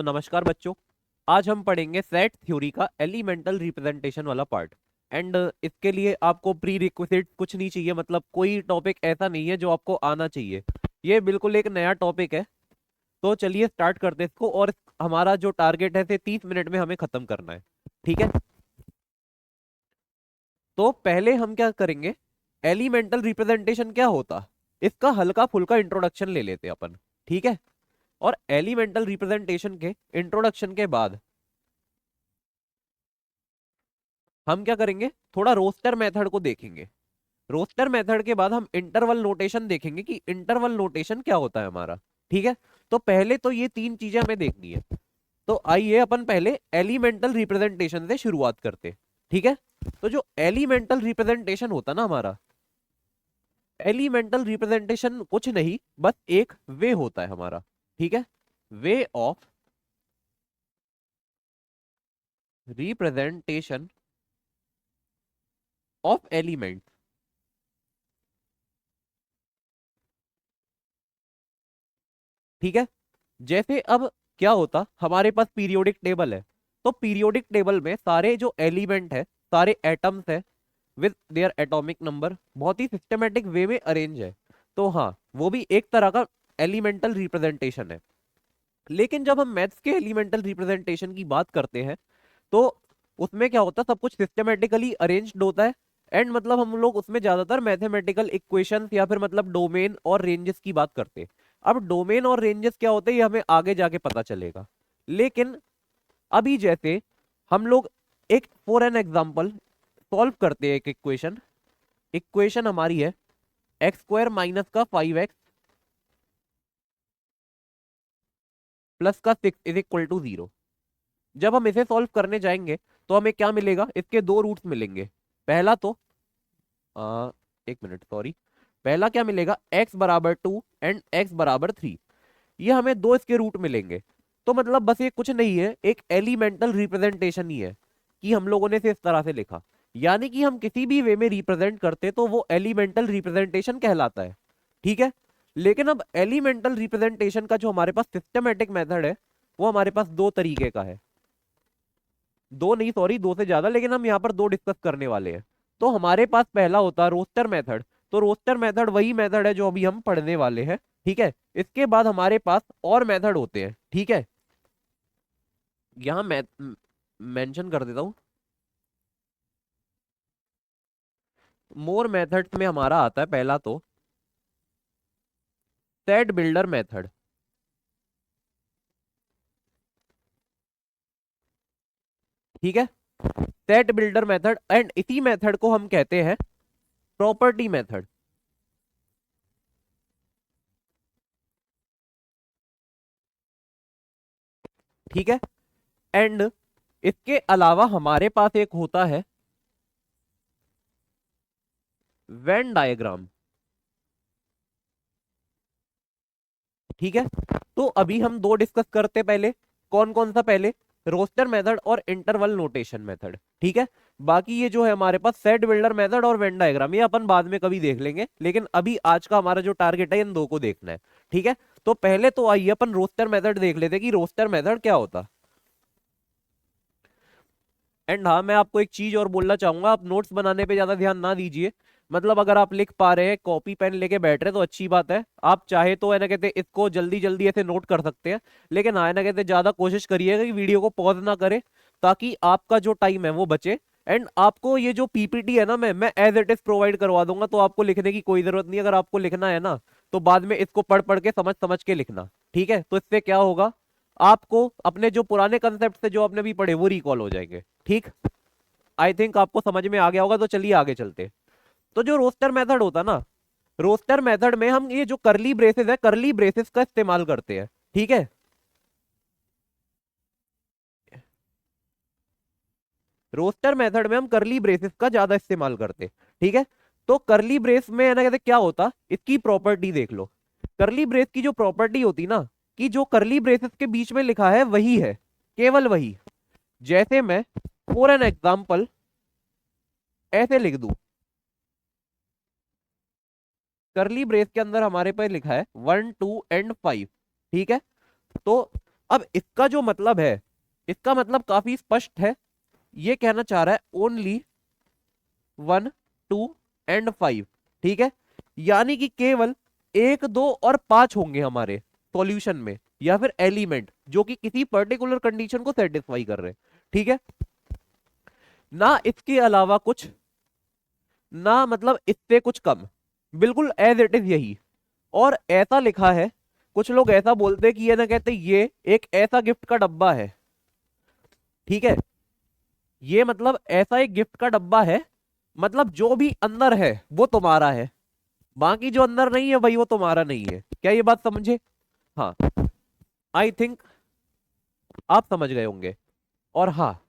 तो नमस्कार बच्चों, आज हम पढ़ेंगे सेट थ्योरी का एलिमेंटल रिप्रेजेंटेशन वाला पार्ट। एंड इसके लिए आपको प्री रिक्विजिट कुछ नहीं चाहिए, मतलब कोई टॉपिक ऐसा नहीं है जो आपको आना चाहिए। ये बिल्कुल एक नया टॉपिक है। तो चलिए स्टार्ट करते हैं इसको, और हमारा जो टारगेट है 30 मिनट में हमें खत्म करना है। ठीक है, तो पहले हम क्या करेंगे, एलिमेंटल रिप्रेजेंटेशन क्या होता, इसका हल्का फुल्का इंट्रोडक्शन ले लेते हैं अपन। ठीक है, और एलिमेंटल रिप्रेजेंटेशन के इंट्रोडक्शन के बाद हम क्या करेंगे, थोड़ा रोस्टर मेथड को देखेंगे। रोस्टर मेथड के बाद हम इंटरवल नोटेशन देखेंगे कि इंटरवल नोटेशन क्या होता है हमारा। ठीक है, तो पहले तो ये तीन चीजें हमें देखनी है। तो आइए अपन पहले एलिमेंटल रिप्रेजेंटेशन से शुरुआत करते। ठीक है, तो जो एलिमेंटल रिप्रेजेंटेशन होता ना हमारा, एलिमेंटल रिप्रेजेंटेशन कुछ नहीं, बस एक वे होता है हमारा। ठीक है, way of representation of element. ठीक है, जैसे अब क्या होता, हमारे पास पीरियोडिक टेबल है। तो पीरियोडिक टेबल में सारे जो एलिमेंट है, सारे एटम्स है विद देयर एटॉमिक नंबर, बहुत ही सिस्टमेटिक वे में अरेंज है। तो हाँ, वो भी एक तरह का एलिमेंटल रिप्रेजेंटेशन है। लेकिन जब हम मैथ्स के एलिमेंटल रिप्रेजेंटेशन की बात करते हैं, तो उसमें क्या होता है, सब कुछ सिस्टमेटिकली अरेंज्ड होता है। एंड मतलब हम लोग उसमें ज्यादातर मैथमेटिकल इक्वेशंस या फिर मतलब डोमेन और रेंजेस की बात करते हैं। अब डोमेन और रेंजेस क्या होते हैं ये हमें आगे जाके पता चलेगा। लेकिन अभी जैसे हम लोग एक फॉर एन एग्जांपल सॉल्व करते हैं एक इक्वेशन। इक्वेशन हमारी है एक्स स्क्वायर माइनस का 5x प्लस का 6 इज इक्वल टू 0। जब हम इसे सॉल्व करने जाएंगे तो हमें क्या मिलेगा, इसके दो रूट्स मिलेंगे। पहला तो आ, एक मिनट सॉरी, पहला क्या मिलेगा, x बराबर 2 एंड x बराबर 3। ये हमें दो इसके रूट मिलेंगे। तो मतलब बस ये कुछ नहीं है, एक एलिमेंटल रिप्रेजेंटेशन ही है कि हम लोगों ने इसे इस तरह से लिखा। यानी कि हम किसी भी वे में रिप्रेजेंट करते तो वो एलिमेंटल रिप्रेजेंटेशन कहलाता है। ठीक है, लेकिन अब एलिमेंटल रिप्रेजेंटेशन का जो हमारे पास सिस्टमेटिक मेथड है, वो हमारे पास दो तरीके का है। दो नहीं सॉरी, दो से ज्यादा, लेकिन हम यहाँ पर दो डिस्कस करने वाले हैं। तो हमारे पास पहला होता है रोस्टर मेथड। तो रोस्टर मेथड वही मेथड है जो अभी हम पढ़ने वाले हैं। ठीक है, इसके बाद हमारे पास और मेथड होते हैं। ठीक है, यहाँ मैं मेंशन कर देता हूँ। मोर मेथड्स में हमारा आता है पहला तो सेट बिल्डर मेथड। ठीक है, सेट बिल्डर मेथड, एंड इसी मेथड को हम कहते हैं प्रॉपर्टी मेथड। ठीक है, एंड इसके अलावा हमारे पास एक होता है वेन डायग्राम। ठीक है, तो अभी हम दो डिस्कस करते पहले। कौन कौन सा, पहले रोस्टर मेथड और इंटरवल नोटेशन मेथड। ठीक है, बाकी ये जो है हमारे पास सेट बिल्डर मेथड और वेन डायग्राम, ये अपन बाद में कभी देख लेंगे, लेकिन अभी आज का हमारा जो टारगेट है इन दो को देखना है। ठीक है, तो पहले तो आइए अपन रोस्टर मेथड देख लेते हैं कि रोस्टर मेथड क्या होता। एंड हाँ, मैं आपको एक चीज और बोलना चाहूंगा, आप नोट्स बनाने पे ज्यादा ध्यान ना दीजिए। मतलब अगर आप लिख पा रहे हैं, कॉपी पेन लेके बैठ रहे हैं, तो अच्छी बात है। आप चाहे तो है ना कहते इसको जल्दी जल्दी ऐसे नोट कर सकते हैं। लेकिन हाँ है ना कहते ज्यादा कोशिश करिएगा कि वीडियो को पॉज ना करें, ताकि आपका जो टाइम है वो बचे। एंड आपको ये जो पीपीटी है ना, मैं एज इट इज प्रोवाइड करवा दूंगा, तो आपको लिखने की कोई जरूरत नहीं। अगर आपको लिखना है ना, तो बाद में इसको पढ़ पढ़ के समझ समझ के लिखना। ठीक है, तो इससे क्या होगा, आपको अपने जो पुराने कंसेप्ट से जो आपने भी पढ़े वो रिकॉल हो जाएंगे। ठीक, आई थिंक आपको समझ में आ गया होगा। तो चलिए आगे चलते। तो जो रोस्टर मेथड होता ना, रोस्टर मेथड में हम ये जो करली ब्रेसेस है, करली ब्रेसेस का इस्तेमाल करते हैं। ठीक है, रोस्टर मेथड में हम करली ब्रेसेस का ज्यादा इस्तेमाल करते हैं। ठीक है, तो करली ब्रेस में है ना कहते क्या होता, इसकी प्रॉपर्टी देख लो। करली ब्रेस की जो प्रॉपर्टी होती ना, कि जो करली ब्रेसेस के बीच में लिखा है वही है, केवल वही। जैसे मैं फॉर एन एग्जाम्पल ऐसे लिख दूं, करली ब्रेस के अंदर हमारे पास लिखा है 1 2 एंड 5। ठीक है, तो अब इसका जो मतलब है, इसका मतलब काफी स्पष्ट है। ये कहना चाह रहा है ओनली 1 2 एंड 5, ठीक है। यानी कि केवल 1 2 और 5 होंगे हमारे सॉल्यूशन में, या फिर एलिमेंट जो कि किसी पर्टिकुलर कंडीशन को सेटिस्फाई कर रहे हैं, ठीक है। ना इसके अलावा कुछ, ना मतलब इससे कुछ कम, बिल्कुल एज इट इज यही। और ऐसा लिखा है, कुछ लोग ऐसा बोलते हैं कि ये ना, कहते ये एक ऐसा गिफ्ट का डब्बा है, ठीक है। ये मतलब ऐसा एक गिफ्ट का डब्बा है, मतलब जो भी अंदर है वो तुम्हारा है, बाकी जो अंदर नहीं है भाई वो तुम्हारा नहीं है। क्या ये बात समझे? हाँ, आई थिंक आप समझ गए होंगे। और हाँ,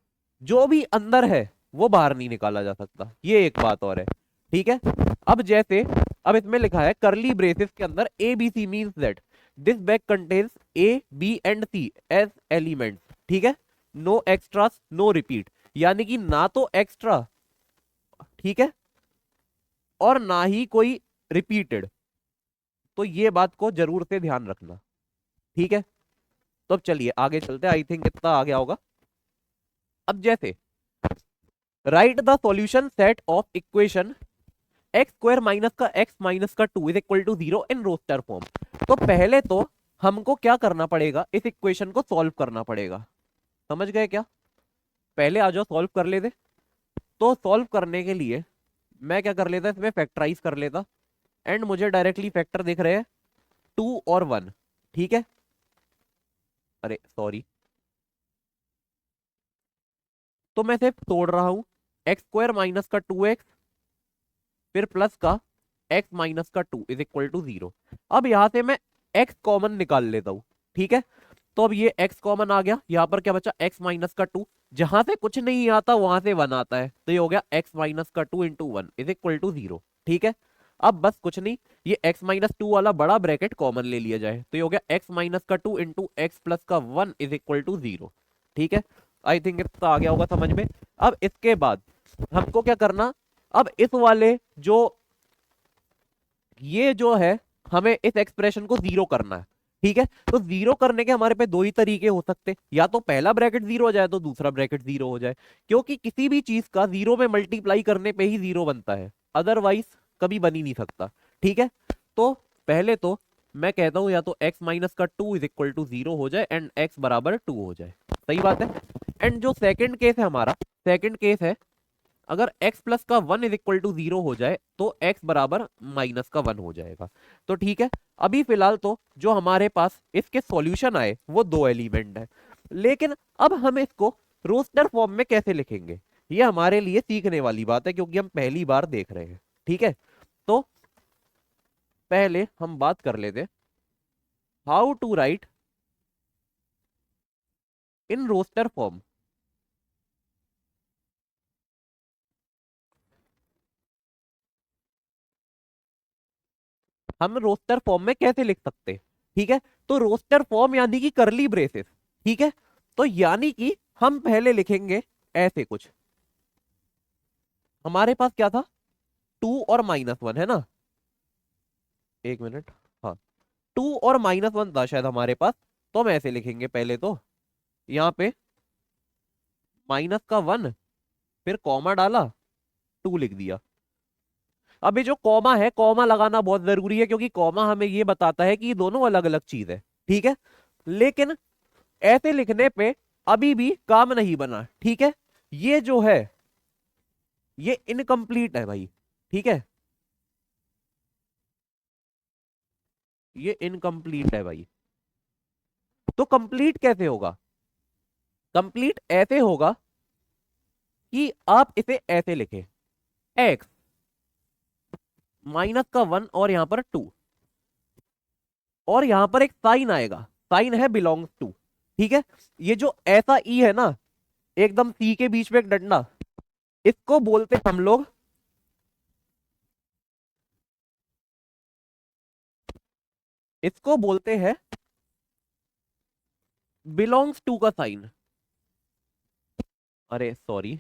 जो भी अंदर है वो बाहर नहीं निकाला जा सकता, ये एक बात और है, ठीक है। अब जैसे, अब इसमें लिखा है करली ब्रेसेस के अंदर A B C means that this bag contains A B and C as elements, ठीक है। नो एक्स्ट्रा नो रिपीट, यानी कि ना तो एक्स्ट्रा, ठीक है, और ना ही कोई रिपीटेड। तो ये बात को जरूर से ध्यान रखना, ठीक है। तो अब चलिए आगे चलते हैं, आई थिंक इतना आ गया होगा। अब जैसे write the solution set of equation x square minus का एक्स माइनस का 2 is equal to 0 in roster form. तो पहले तो हमको क्या करना पड़ेगा, इस इक्वेशन को सॉल्व करना पड़ेगा। समझ गए क्या? पहले आ जाओ सॉल्व कर लेते। तो सॉल्व करने के लिए मैं क्या कर लेता, इसमें फैक्टराइज कर लेता, एंड मुझे डायरेक्टली फैक्टर दिख रहे हैं 2 और 1, ठीक है। अरे सॉरी, तो मैं सिर्फ तोड़ रहा हूं, एक्स स्क्वायर माइनस का 2x फिर प्लस का x माइनस का 2 इज इक्वल टू 0। अब यहां से मैं x कॉमन निकाल लेता हूं, ठीक है। तो अब ये x कॉमन आ गया, यहां पर क्या बचा, x माइनस का 2, जहां से कुछ नहीं आता वहां से 1 आता है, तो ये हो गया x माइनस का 2 इंटू 1 इज इक्वल टू 0, ठीक है। अब बस कुछ नहीं, ये x माइनस 2 वाला बड़ा ब्रैकेट कॉमन ले लिया जाए, तो ये हो गया x माइनस का 2 इंटू एक्स प्लस का 1 इज इक्वल टू 0, ठीक है। आई थिंक इतना आ गया होगा समझ में। अब इसके बाद हमको क्या करना, अब इस वाले जो, ये जो है, हमें इस एक्सप्रेशन को जीरो करना है, ठीक है। तो जीरो करने के हमारे पे दो ही तरीके हो सकते हैं, या तो पहला ब्रैकेट जीरो हो जाए तो दूसरा ब्रैकेट जीरो हो जाए, क्योंकि किसी भी चीज का जीरो में मल्टीप्लाई करने पे ही जीरो बनता है, अदरवाइज कभी बन ही नहीं सकता, ठीक है। तो पहले तो मैं कहता हूं या तो x माइनस का 2 इज इक्वल टू 0 हो जाए एंड x बराबर 2 हो जाए, सही बात है। एंड जो सेकंड केस है हमारा, सेकंड केस है अगर x प्लस का 1 इज इक्वल टू 0 हो जाए तो x बराबर माइनस का 1 हो जाएगा। तो ठीक है, अभी फिलहाल तो जो हमारे पास इसके सॉल्यूशन आए वो दो एलिमेंट है, लेकिन अब हम इसको रोस्टर फॉर्म में कैसे लिखेंगे, ये हमारे लिए सीखने वाली बात है, क्योंकि हम पहली बार देख रहे हैं, ठीक है। तो पहले हम बात कर लेते, how to write in roster form. हम रोस्टर फॉर्म में कैसे लिख सकते हैं, ठीक है। तो रोस्टर फॉर्म यानी कि करली ब्रेसेस, ठीक है। तो यानी कि हम पहले लिखेंगे ऐसे कुछ, हमारे पास क्या था, 2 और -1 है ना, एक मिनट, हाँ, 2 और -1 था शायद हमारे पास। तो हम ऐसे लिखेंगे पहले तो, यहाँ पे माइनस का 1 फिर कॉमा डाला, 2 लिख दिया। अब ये जो कॉमा है, कॉमा लगाना बहुत जरूरी है, क्योंकि कॉमा हमें ये बताता है कि ये दोनों अलग अलग चीज है, ठीक है। लेकिन ऐसे लिखने पे अभी भी काम नहीं बना, ठीक है। ये जो है ये इनकम्प्लीट है भाई, ठीक है, ये इनकम्प्लीट है भाई। तो कंप्लीट कैसे होगा, कंप्लीट ऐसे होगा कि आप इसे ऐसे लिखें, x माइनस का 1 और यहां पर 2, और यहां पर एक साइन आएगा, साइन है बिलोंग्स टू, ठीक है। ये जो ऐसा ई है ना, एकदम सी के बीच में एक डंडा, इसको बोलते हम लोग, इसको बोलते हैं बिलोंग्स टू का साइन। अरे सॉरी,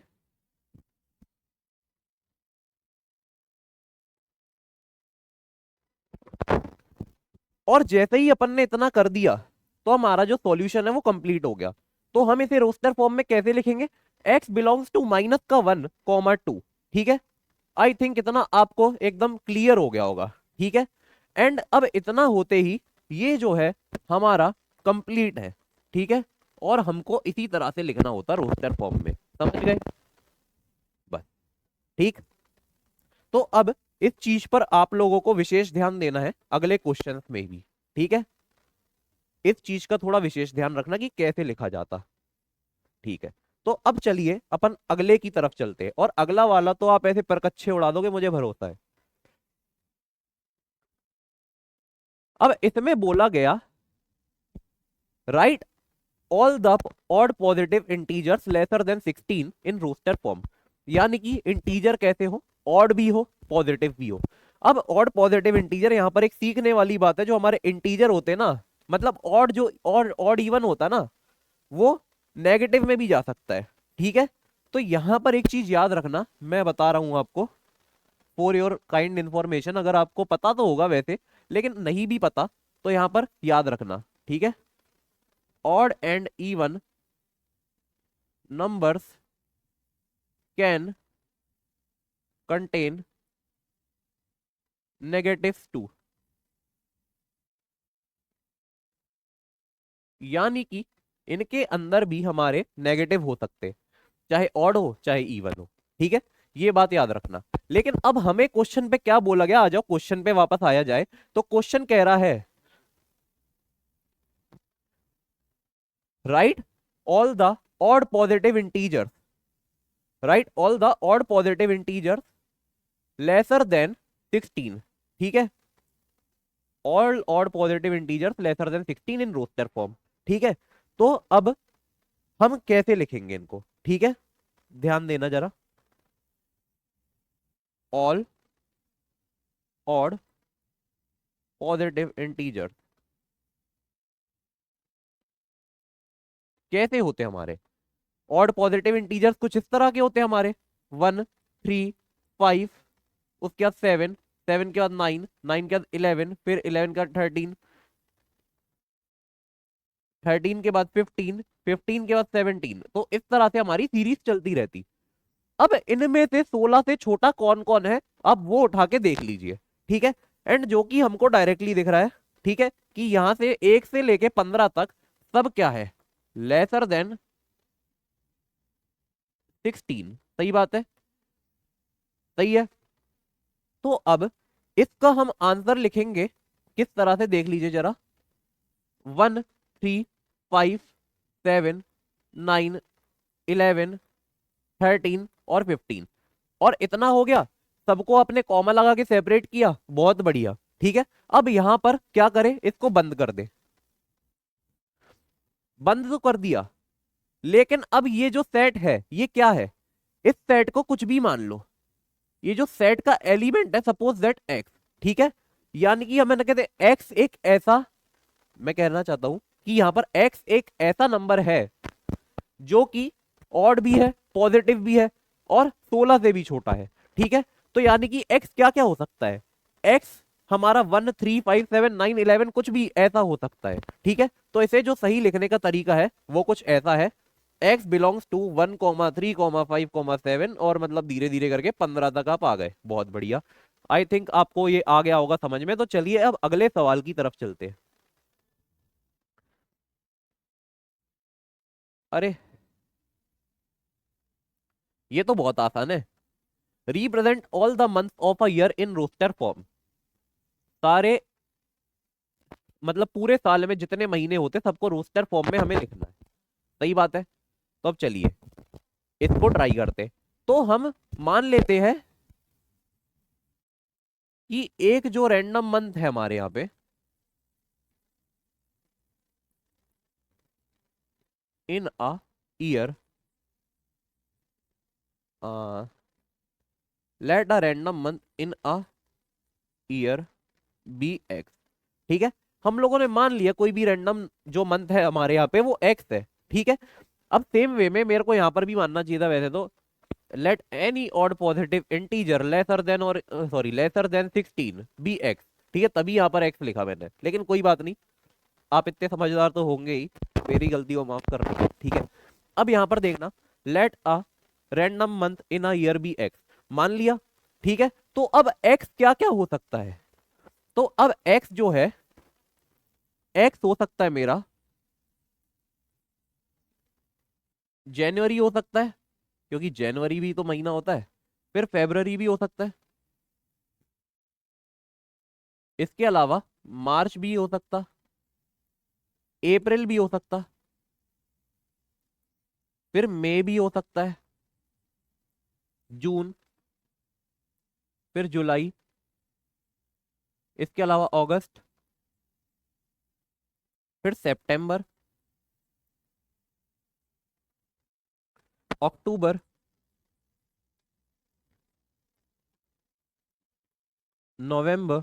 और जैसे ही अपन ने इतना कर दिया, तो हमारा जो सॉल्यूशन है वो कंप्लीट हो गया। तो हम इसे रोस्टर फॉर्म में कैसे लिखेंगे, x बिलोंग्स टू माइनस का 1, 2। ठीक है, आई थिंक इतना आपको एकदम क्लियर हो गया होगा। ठीक है, एंड अब इतना होते ही ये जो है हमारा कंप्लीट है। ठीक है, और हमको इसी तरह से लिखना होता रोस्टर फॉर्म में, समझ गए बस। ठीक, तो अब इस चीज पर आप लोगों को विशेष ध्यान देना है अगले क्वेश्चन में भी। ठीक है, इस चीज का थोड़ा विशेष ध्यान रखना कि कैसे लिखा जाता। ठीक है, तो अब चलिए अपन अगले की तरफ चलते हैं, और अगला वाला तो आप ऐसे परकच्छे उड़ा दोगे, मुझे भरोसा है। अब इसमें बोला गया write all the odd positive integers lesser than 16 in roster form, यानी कि इंटीजर कैसे हो, ऑड भी हो पॉजिटिव भी हो। अब ऑड पॉजिटिव इंटीजर, यहां पर एक सीखने वाली बात है, जो हमारे इंटीजर होते हैं ना, मतलब ऑड जो ऑड इवन होता है ना, वो नेगेटिव में भी जा सकता है। ठीक है, तो यहां पर एक चीज याद रखना, मैं बता रहा हूं आपको फॉर योर काइंड इंफॉर्मेशन, अगर आपको पता तो होगा वैसे, लेकिन नहीं भी पता तो यहां पर याद रखना। ठीक है, odd and even numbers can contain negatives too, यानी कि इनके अंदर भी हमारे नेगेटिव हो सकते हैं, चाहे ऑड हो चाहे इवन हो। ठीक है, ये बात याद रखना। लेकिन अब हमें क्वेश्चन पे क्या बोला गया, आ जाओ क्वेश्चन पे वापस आया जाए। तो क्वेश्चन कह रहा है write all the odd positive integers, write all the odd positive integers lesser than 16। ठीक है, all odd positive integers lesser than 16 in roster form. ठीक है, तो अब हम कैसे लिखेंगे इनको। ठीक है, ध्यान देना जरा, ऑल ऑड पॉजिटिव इंटीजर्स कैसे होते हैं हमारे, ऑड पॉजिटिव इंटीजर्स कुछ इस तरह के होते हैं हमारे, 1, 3, 5, उसके बाद 7, 7 के बाद 9, 9 के बाद 11, फिर 11 का 13, 13 के बाद 15, 15 के बाद 17। तो इस तरह से हमारी सीरीज चलती रहती। अब इनमें से 16 से छोटा कौन कौन है, आप वो उठा के देख लीजिए। ठीक है, एंड जो कि हमको डायरेक्टली दिख रहा है, ठीक है, कि यहां से 1 से लेके 15 तक सब क्या है, लेसर देन 16। सही बात है, सही है। तो अब इसका हम आंसर लिखेंगे किस तरह से, देख लीजिए जरा, 1, 3, 5, 7, 9, 11, 13 और 15। और इतना हो गया, सबको अपने कॉमा लगा के सेपरेट किया, बहुत बढ़िया। ठीक है, अब यहां पर क्या करें, इसको बंद कर दे, बंद तो कर दिया, लेकिन अब ये जो सेट है ये क्या है, इस सेट को कुछ भी मान लो, ये जो सेट का एलिमेंट है, सपोज दैट एक्स। ठीक है, यानी कि हमें कहते हैं एक्स एक ऐसा, मैं कहना चाहता हूं कि यहां पर एक्स एक ऐसा नंबर है जो कि ऑड भी है पॉजिटिव भी है और 16 से भी छोटा है। ठीक है, तो यानी कि एक्स क्या क्या हो सकता है, एक्स हमारा 1, 3, 5, 7, 9, 11 कुछ भी ऐसा हो सकता है। ठीक है, तो इसे जो सही लिखने का तरीका है वो कुछ ऐसा है, x बिलोंग्स टू 1, 3, 5, 7, और मतलब धीरे धीरे करके 15 तक आप आ गए, बहुत बढ़िया। आई थिंक आपको ये आ गया होगा समझ में। तो चलिए अब अगले सवाल की तरफ चलते हैं। अरे ये तो बहुत आसान है, represent all the month of a year in roster form, सारे मतलब पूरे साल में जितने महीने होते सबको रोस्टर फॉर्म में हमें लिखना है। सही बात है, तो अब चलिए इसको ट्राई करते हैं। तो हम मान लेते हैं कि एक जो रैंडम मंथ है हमारे यहाँ पे, in a year, let a random month in a year be X. ठीक है, हम लोगों ने मान लिया कोई भी रैंडम जो मंथ है हमारे यहाँ पे वो एक्स है। ठीक है, अब सेम वे में मेरे को यहाँ पर भी मानना चाहिए था वैसे तो, let any odd positive integer lesser than और sorry lesser than 16 be X. ठीक है, तभी यहाँ पर एक्स लिखा मैंने, लेकिन कोई बात नहीं, आप इतने समझदार तो होंगे ही, मेरी गलती को माफ कर रहे हैं, ठीक है। अब यहाँ पर देखना, let a random month in a year be x, मान लिया, ठीक है। तो अब एक्स क्या क्या हो सकता है, तो अब एक्स जो है, एक्स हो सकता है मेरा जनवरी हो सकता है, क्योंकि जनवरी भी तो महीना होता है, फिर फेब्रवरी भी हो सकता है, इसके अलावा मार्च भी हो सकता, अप्रैल भी हो सकता, फिर मई भी हो सकता है, जून, फिर जुलाई, इसके अलावा अगस्त, फिर सितंबर, अक्टूबर, नवंबर,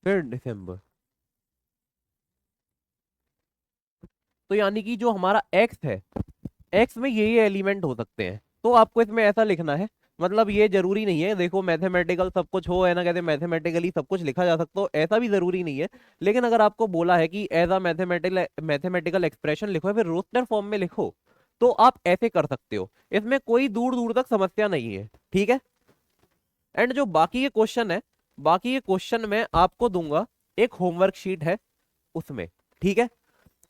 फिर दिसंबर। तो यानी कि जो हमारा एक्स है, एक्स में यही एलिमेंट हो सकते हैं। तो आपको इसमें ऐसा लिखना है, मतलब ये जरूरी नहीं है, देखो मैथमेटिकल सब कुछ हो, है ना, कहते मैथमेटिकली सब कुछ लिखा जा सकता हो, ऐसा भी जरूरी नहीं है। लेकिन अगर आपको बोला है कि as a mathematical mathematical expression लिखो या फिर रोस्टर फॉर्म में लिखो, तो आप ऐसे कर सकते हो, इसमें कोई दूर दूर तक समस्या नहीं है, ठीक है। एंड जो बाकी ये क्वेश्चन है, बाकी ये क्वेश्चन मैं आपको दूंगा एक होमवर्क शीट है उसमें, ठीक है।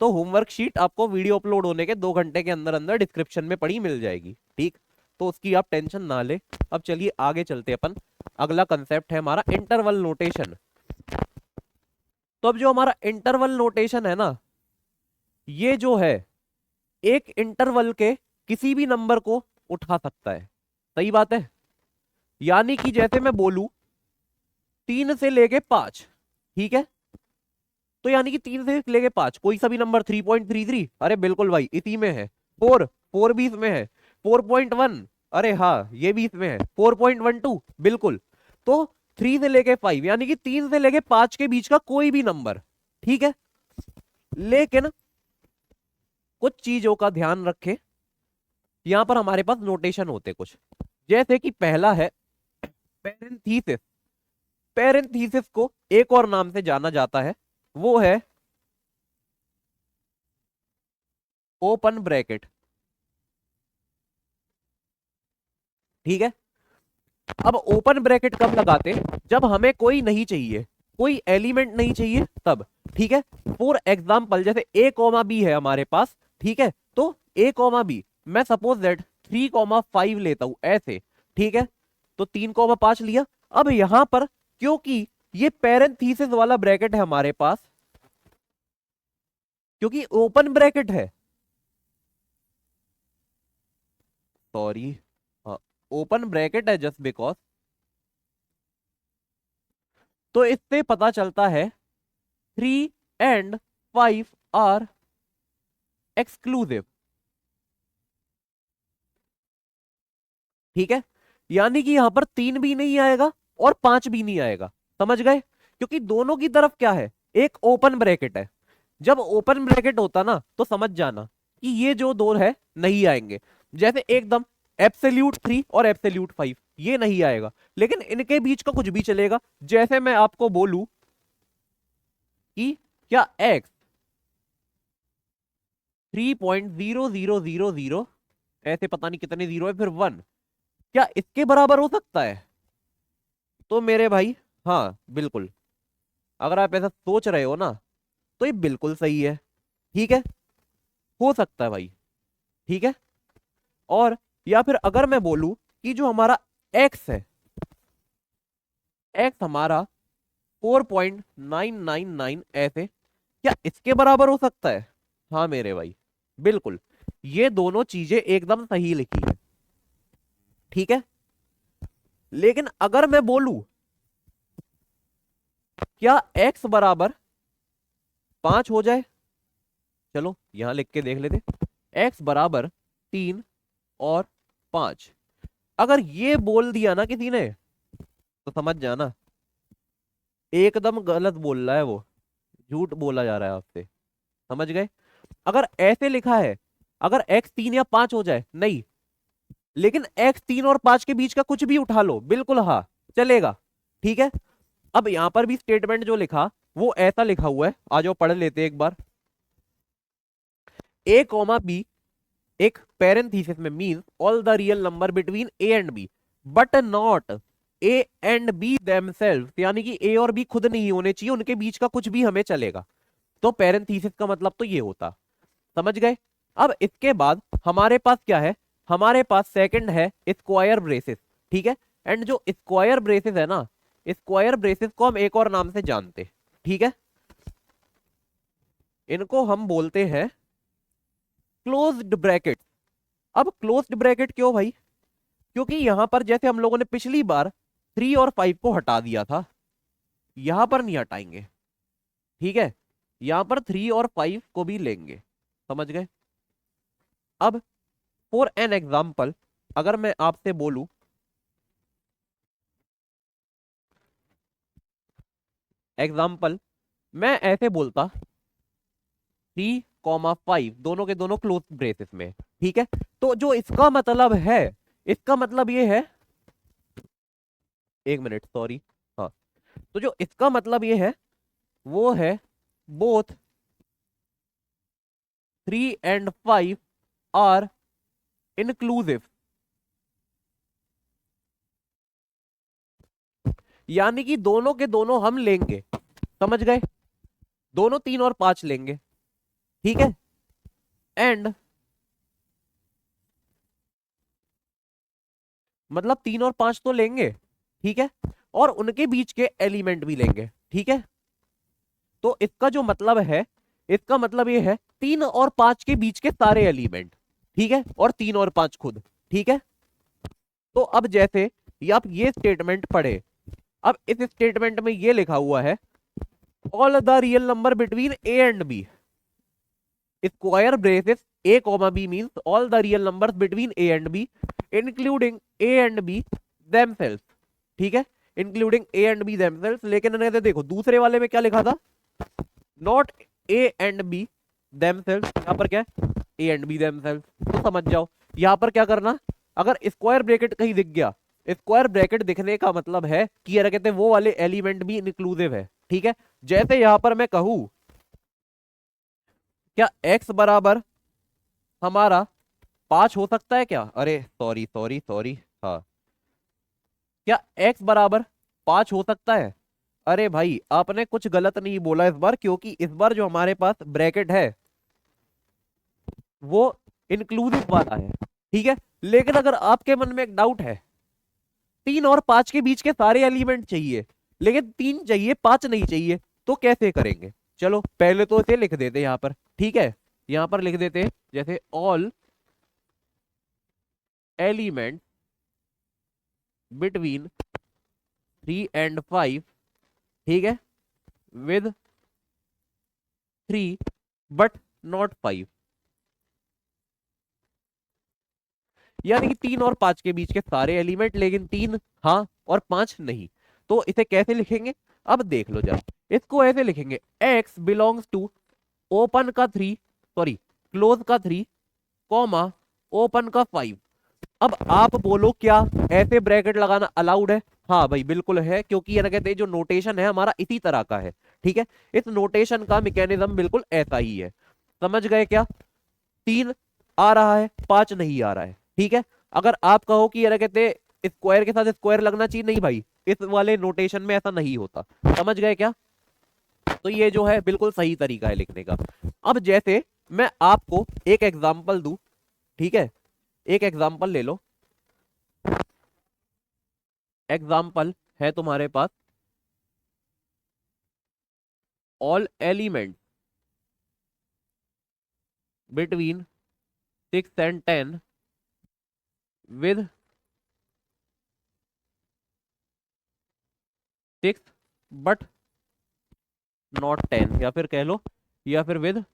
तो होमवर्क शीट आपको वीडियो अपलोड होने के 2 घंटे के अंदर अंदर डिस्क्रिप्शन में पड़ी मिल जाएगी, ठीक। तो उसकी आप टेंशन ना ले। अब चलिए आगे चलते अपन, अगला कंसेप्ट है हमारा इंटरवल नोटेशन। तो अब जो हमारा इंटरवल नोटेशन है ना, ये जो है एक इंटरवल के किसी भी नंबर को उठा सकता है, सही बात है। यानी कि जैसे मैं बोलूं 3 से लेके 5, ठीक है। तो यानी कि 3 से लेके 5 कोई सा भी नंबर, 3.33, अरे बिल्कुल भाई इसी में है। 4 भी इसमें है, 4.1, अरे हाँ ये भी इसमें है, 4.12 बिल्कुल। तो 3 से लेके 5 यानी कि 3 से लेके 5 के बीच का कोई भी नंबर, ठीक है। लेकिन कुछ चीजों का ध्यान रखें, यहां पर हमारे पास नोटेशन होते कुछ, जैसे कि पहला है पेरेंथीसिस। पेरेंथीसिस को एक और नाम से जाना जाता है, वो है ओपन ब्रैकेट, ठीक है। अब ओपन ब्रैकेट कब लगाते, जब हमें कोई नहीं चाहिए, कोई एलिमेंट नहीं चाहिए तब, ठीक है। फॉर एग्जाम्पल जैसे ए कॉमा बी है हमारे पास, ठीक है। तो ए कॉमा बी, मैं सपोज दैट 3,5 लेता हूं ऐसे, ठीक है। तो 3,5 लिया। अब यहां पर क्योंकि ये पेरेंथीसिस वाला ब्रैकेट है हमारे पास, क्योंकि ओपन ब्रैकेट है, सॉरी, ओपन ब्रैकेट है जस्ट बिकॉज, तो इससे पता चलता है 3 and 5 आर एक्सक्लूसिव, ठीक है। यानी कि यहां पर 3 भी नहीं आएगा और 5 भी नहीं आएगा, समझ गए। क्योंकि दोनों की तरफ क्या है, एक ओपन ब्रैकेट है। जब ओपन ब्रैकेट होता ना तो समझ जाना कि ये जो दो है नहीं आएंगे, जैसे एकदम एब्सोल्यूट 3 और एब्सोल्यूट 5 ये नहीं आएगा। लेकिन इनके बीच का कुछ भी चलेगा, जैसे मैं आपको बोलूं कि क्या एक्स 3.0000, ऐसे पता नहीं कितने जीरो है, फिर 1, क्या इसके बराबर हो सकता है। तो मेरे भाई, हाँ बिल्कुल, अगर आप ऐसा सोच रहे हो ना, तो ये बिल्कुल सही है, ठीक है, हो सकता है भाई, ठीक है। और या फिर अगर मैं बोलूं कि जो हमारा एक्स है, एक्स हमारा 4.999 ऐसे, क्या इसके बराबर हो सकता है। हाँ मेरे भाई बिल्कुल, ये दोनों चीजें एकदम सही लिखी है, ठीक है। लेकिन अगर मैं बोलूं क्या एक्स बराबर 5 हो जाए, चलो यहां लिख के देख लेते, एक्स बराबर 3 और 5, अगर ये बोल दिया ना किसी ने, तो समझ जाना एकदम गलत बोल रहा है वो, झूठ बोला जा रहा है आपसे, समझ गए। अगर ऐसे लिखा है, अगर एक्स 3 या 5 हो जाए नहीं, लेकिन एक्स 3 और 5 के बीच का कुछ भी उठा लो, बिल्कुल हाँ चलेगा, ठीक है। अब यहां पर भी स्टेटमेंट जो लिखा वो ऐसा लिखा हुआ है, आ जाओ पढ़ लेते हैं एक बार। ए कॉमा बी एक पेरेंथीसिस में means all the real number between A and B but not A and B themselves, यानी कि ए और बी खुद नहीं होने चाहिए, उनके बीच का कुछ भी हमें चलेगा। तो पेरेंथीसिस का मतलब तो ये होता, समझ गए। अब इसके बाद हमारे पास क्या है, हमारे पास सेकंड है स्क्वायर ब्रेसेस, ठीक है। एंड जो स्क्वायर ब्रेसेस है ना, स्क्वायर ब्रेसेस को हम एक और नाम से जानते, ठीक है, इनको हम बोलते हैं क्लोज्ड ब्रैकेट। अब क्लोज्ड ब्रैकेट क्यों भाई, क्योंकि यहां पर जैसे हम लोगों ने पिछली बार 3 और 5 को हटा दिया था, यहां पर नहीं हटाएंगे, ठीक है, यहां पर 3 और 5 को भी लेंगे, समझ गए। अब फॉर एन एग्जाम्पल अगर मैं आपसे बोलूं, एग्जाम्पल मैं ऐसे बोलता 3, 5 दोनों के दोनों क्लोज ब्रेसेस में, ठीक है। तो जो इसका मतलब है, इसका मतलब ये है, एक मिनट सॉरी, हाँ, तो जो इसका मतलब ये है वो है बोथ 3 and 5 आर इंक्लूसिव, यानी कि दोनों के दोनों हम लेंगे, समझ गए, दोनों 3 और 5 लेंगे, ठीक है। एंड मतलब 3 और 5 तो लेंगे, ठीक है, और उनके बीच के एलिमेंट भी लेंगे, ठीक है। तो इसका जो मतलब है, इसका मतलब ये है 3 और 5 के बीच के सारे एलिमेंट, ठीक है, और 3 और 5 खुद, ठीक है। तो अब जैसे ये आप ये स्टेटमेंट पढ़े, अब इस स्टेटमेंट में ये लिखा हुआ है all the real number between A and B, square braces A comma B means all the real numbers between A and B including A and B themselves, ठीक है, including A and B themselves. लेकिन इन्हें देखो दूसरे वाले में क्या लिखा था, not A and B themselves, यहां पर क्या है ए एंड बी देमसेल्व्स। तो समझ जाओ यहां पर क्या करना, अगर स्क्वायर ब्रैकेट कहीं दिख गया, स्क्वायर ब्रैकेट दिखने का मतलब है कि यार कहते हैं वो वाले एलिमेंट भी इंक्लूसिव है, ठीक है। जैसे यहां पर मैं कहूं क्या x बराबर हमारा 5 हो सकता है क्या, अरे सॉरी सॉरी सॉरी, हाँ, क्या x बराबर 5 हो सकता है। अरे भाई आपने कुछ गलत नहीं बोला इस बार, क्योंकि इस बार जो हमारे पास ब्रैकेट है वो इंक्लूसिव वाला है, ठीक है। लेकिन अगर आपके मन में एक डाउट है, 3 और 5 के बीच के सारे एलिमेंट चाहिए लेकिन 3 चाहिए 5 नहीं चाहिए, तो कैसे करेंगे। चलो पहले तो इसे लिख देते यहां पर, ठीक है, यहां पर लिख देते जैसे ऑल एलिमेंट बिटवीन 3 and 5, ठीक है, विद 3 but not 5, यानी कि 3 और 5 के बीच के सारे एलिमेंट लेकिन 3 हाँ और 5 नहीं। तो इसे कैसे लिखेंगे, अब देख लो जरा, इसको ऐसे लिखेंगे x बिलोंग्स टू ओपन का 3, सॉरी क्लोज का 3 कॉमा ओपन का 5। अब आप बोलो क्या ऐसे ब्रैकेट लगाना अलाउड है, हाँ भाई बिल्कुल है, क्योंकि ये ना कहते हैं जो नोटेशन है हमारा इसी तरह का है, ठीक है। इस नोटेशन का मैकेनिज्म बिल्कुल ऐसा ही है, समझ गए क्या। 3 आ रहा है 5 नहीं आ रहा है, ठीक है। अगर आप कहो कि ये कहते स्क्वायर के साथ स्क्वायर लगना चाहिए, नहीं भाई इस वाले नोटेशन में ऐसा नहीं होता, समझ गए क्या। तो ये जो है बिल्कुल सही तरीका है लिखने का। अब जैसे मैं आपको एक एग्जांपल दूं, ठीक है, एक एग्जांपल ले लो, एग्जांपल है तुम्हारे पास all element between 6 and 10 with 6 but not 10, या फिर कह लो, या फिर विद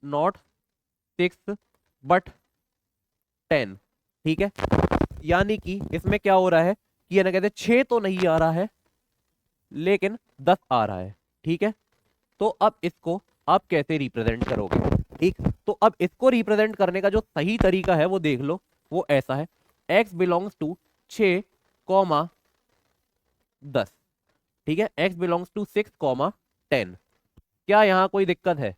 नॉट 6 but 10, ठीक है। यानी कि इसमें क्या हो रहा है कि ये ना कहते 6 तो नहीं आ रहा है लेकिन 10 आ रहा है, ठीक है। तो अब इसको आप कैसे रिप्रेजेंट करोगे, ठीक। तो अब इसको रिप्रेजेंट करने का जो सही तरीका है वो देख लो, वो ऐसा है x बिलोंग्स टू 6, 10, ठीक है, x बिलोंग्स टू 6, 10। क्या यहाँ कोई दिक्कत है?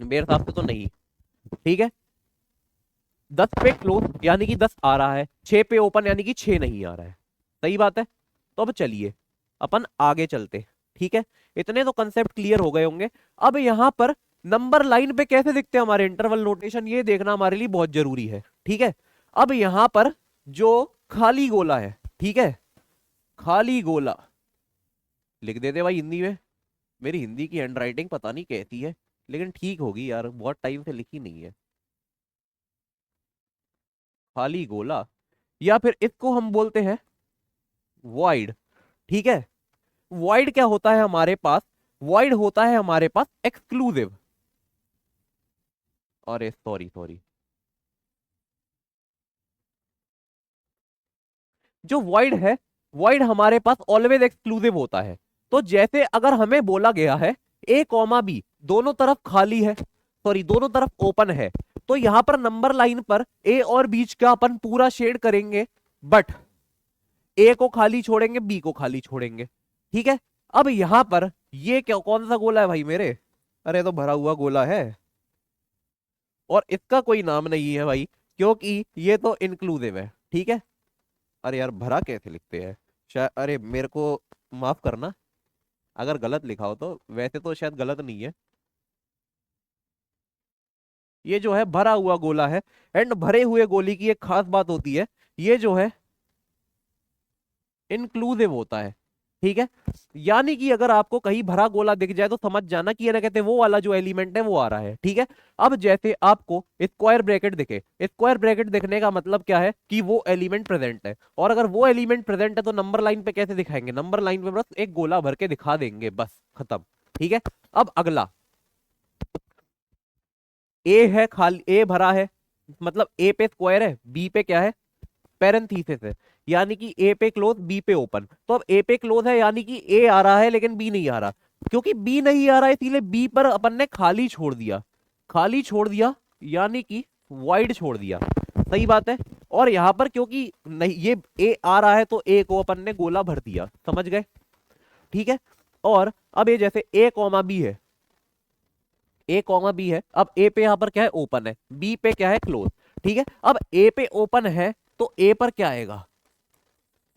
मेरे हिसाब से तो नहीं। ठीक है, 10 पे क्लोज यानी कि 10 आ रहा है, 6 पे ओपन यानी कि 6 नहीं आ रहा है। सही बात है। तो अब चलिए अपन आगे चलते। ठीक है, इतने तो कंसेप्ट क्लियर हो गए होंगे। अब यहां पर नंबर लाइन पे कैसे दिखते हैं हमारे इंटरवल नोटेशन, ये देखना हमारे लिए बहुत जरूरी है। ठीक है, अब यहां पर जो खाली गोला है, ठीक है, खाली गोला लिख देते भाई हिंदी में। मेरी हिंदी की हैंडराइटिंग पता नहीं कैसी है, लेकिन ठीक होगी यार, बहुत टाइम से लिखी नहीं है। खाली गोला, या फिर इसको हम बोलते हैं वॉइड। ठीक है, वॉइड क्या होता है हमारे पास? वॉइड होता है हमारे पास एक्सक्लूसिव। अरे सॉरी सॉरी, जो वॉइड है, वॉइड हमारे पास ऑलवेज एक्सक्लूसिव होता है। तो जैसे अगर हमें बोला गया है ए कॉमा बी दोनों तरफ खाली है, सॉरी दोनों तरफ ओपन है, तो यहां पर नंबर लाइन पर ए और बीच का अपन पूरा शेड करेंगे, बट ए को खाली छोड़ेंगे, बी को खाली छोड़ेंगे। ठीक है, अब यहां पर ये क्या कौन सा गोला है भाई मेरे? अरे तो भरा हुआ गोला है, और इसका कोई नाम नहीं है भाई, क्योंकि ये तो इंक्लूसिव है। ठीक है, अरे यार भरा कैसे लिखते हैं? शायद, अरे मेरे को माफ करना अगर गलत लिखा हो तो, वैसे तो शायद गलत नहीं है। ये जो है भरा हुआ गोला है, एंड भरे हुए गोली की एक खास बात होती है, ये जो है इंक्लूसिव होता है। ठीक है, यानी कि अगर आपको कहीं भरा गोला दिख जाए तो समझ जाना कि ये ना कहते हैं वो वाला जो एलिमेंट है वो आ रहा है। ठीक है, अब जैसे आपको स्क्वायर ब्रैकेट दिखे, स्क्वायर ब्रैकेट दिखने का मतलब क्या है कि वो एलिमेंट प्रेजेंट है, और अगर वो एलिमेंट प्रेजेंट है तो नंबर लाइन पे कैसे दिखाएंगे? नंबर लाइन पे बस एक गोला भर के दिखा देंगे, बस खत्म। ठीक है, अब अगला ए है, खाली ए भरा है, मतलब ए पे स्क्वायर है, बी पे क्या है? पैरेंथीसिस है, यानी कि ए पे क्लोज बी पे ओपन। तो अब ए पे क्लोज है यानी कि ए आ रहा है लेकिन बी नहीं आ रहा, क्योंकि बी नहीं आ रहा है इसीलिए बी पर अपन ने खाली छोड़ दिया, खाली छोड़ दिया यानी कि वाइड छोड़ दिया। सही बात है। और यहां पर क्योंकि नहीं ये ए आ रहा है तो ए को अपन ने गोला भर दिया, समझ गए? ठीक है, और अब ये जैसे ए कॉमा बी है, ए कॉमा बी है, अब ए पे यहां पर क्या है? ओपन है, बी पे क्या है? क्लोज। ठीक है, अब ए पे ओपन है तो ए पर क्या आएगा?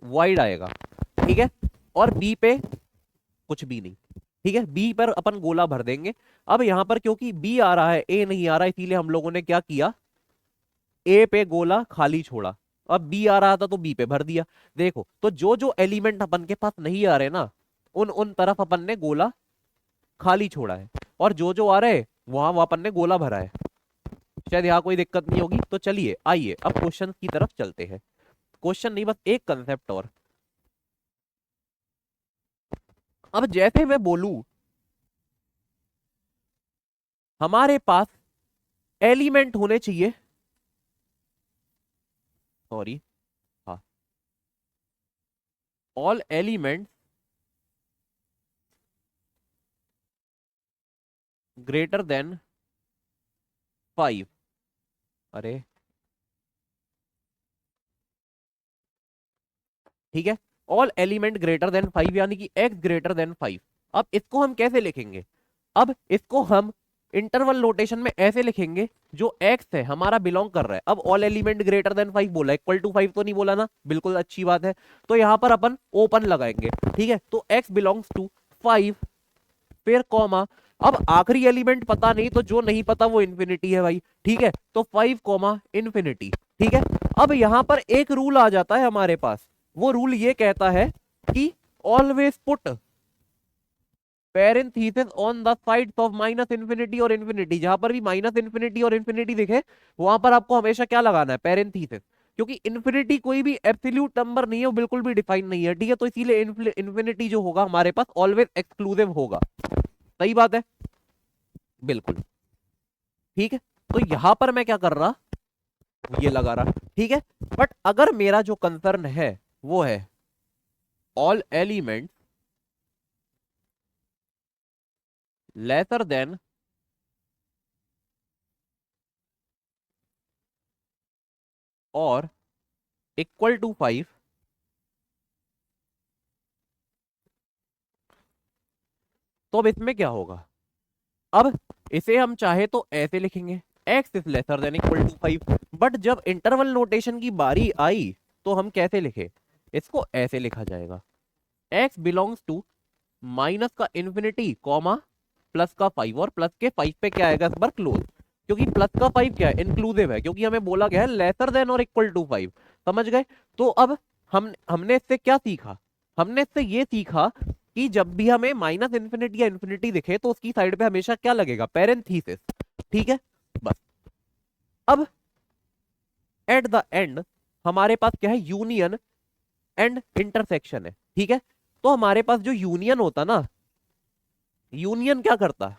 वाइड आएगा। ठीक है, और बी पे कुछ भी नहीं। ठीक है, बी पर अपन गोला भर देंगे। अब यहां पर क्योंकि बी आ रहा है ए नहीं आ रहा, इसीलिए हम लोगों ने क्या किया? ए पे गोला खाली छोड़ा। अब बी आ रहा था तो बी पे भर दिया। देखो, तो जो जो एलिमेंट अपन के पास नहीं आ रहे ना, उन उन तरफ अपन ने गोला खाली छोड़ा है, और जो जो आ रहे वहां वहां अपन ने गोला भरा है। शायद यहाँ कोई दिक्कत नहीं होगी। तो चलिए आइए अब क्वेश्चन की तरफ चलते हैं। क्वेश्चन नहीं, बस एक कंसेप्ट और। अब जैसे मैं बोलूं हमारे पास एलिमेंट होने चाहिए, सॉरी, हाँ, ऑल एलिमेंट ग्रेटर देन 5। अरे ठीक है, ऑल एलिमेंट ग्रेटर देन 5 यानी कि एक्स ग्रेटर देन 5। अब इसको हम कैसे लिखेंगे? अब इसको हम इंटरवल नोटेशन में ऐसे लिखेंगे, जो एक्स है हमारा बिलोंग कर रहा है। अब ऑल एलिमेंट ग्रेटर देन 5 बोला, इक्वल टू 5 तो नहीं बोला ना, बिल्कुल अच्छी बात है। तो यहां पर अपन ओपन लगाएंगे। ठीक है, तो एक्स बिलोंग्स टू 5, फिर कॉमा, अब आखिरी एलिमेंट पता नहीं, तो जो नहीं पता वो इन्फिनिटी है भाई। ठीक है, तो 5 कॉमा इन्फिनिटी। ठीक है, अब यहां पर एक रूल आ जाता है हमारे पास, वो रूल ये कहता है कि always put parenthesis on the sides of minus infinity और इन्फिनिटी। जहां पर भी माइनस इन्फिनिटी और इन्फिनिटी दिखे वहां पर आपको हमेशा क्या लगाना है? पैरेंथेसिस। क्योंकि इन्फिनिटी कोई भी एब्सोल्यूट नंबर नहीं है, वो बिल्कुल भी डिफाइन नहीं है। ठीक है, तो इसीलिए इन्फिनिटी जो होगा हमारे पास ऑलवेज एक्सक्लूसिव होगा। सही बात है, बिल्कुल। ठीक है, तो यहां पर मैं क्या कर रहा? ये लगा रहा। ठीक है, बट अगर मेरा जो कंसर्न है वो है ऑल एलिमेंट लेसर देन और इक्वल टू 5, तो अब इसमें क्या होगा, अब इसे हम चाहे तो ऐसे लिखेंगे, x is lesser than equal to 5। But जब इंटरवल नोटेशन की बारी आई तो हम कैसे लिखे, इसको ऐसे लिखा जाएगा, x बिलोंग्स टू माइनस का इन्फिनिटी कॉमा प्लस का 5, और प्लस के 5 पे क्या आएगा इस बार क्लोज, क्योंकि प्लस का 5 क्या है, इंक्लूसिव है, क्योंकि हमें बोला गया है लेसर देन और इक्वल टू 5। समझ गए। तो अब हमने इससे क्या सीखा, हमने इससे ये सीखा कि जब भी हमें माइनस इन्फिनिटी या इन्फिनिटी दिखे तो उसकी साइड पे हमेशा क्या लगेगा, पैरेंथेसिस। ठीक है, बस। अब एट द एंड हमारे पास क्या है, यूनियन एंड इंटरसेक्शन है। ठीक है, तो हमारे पास जो यूनियन होता ना, यूनियन क्या करता है,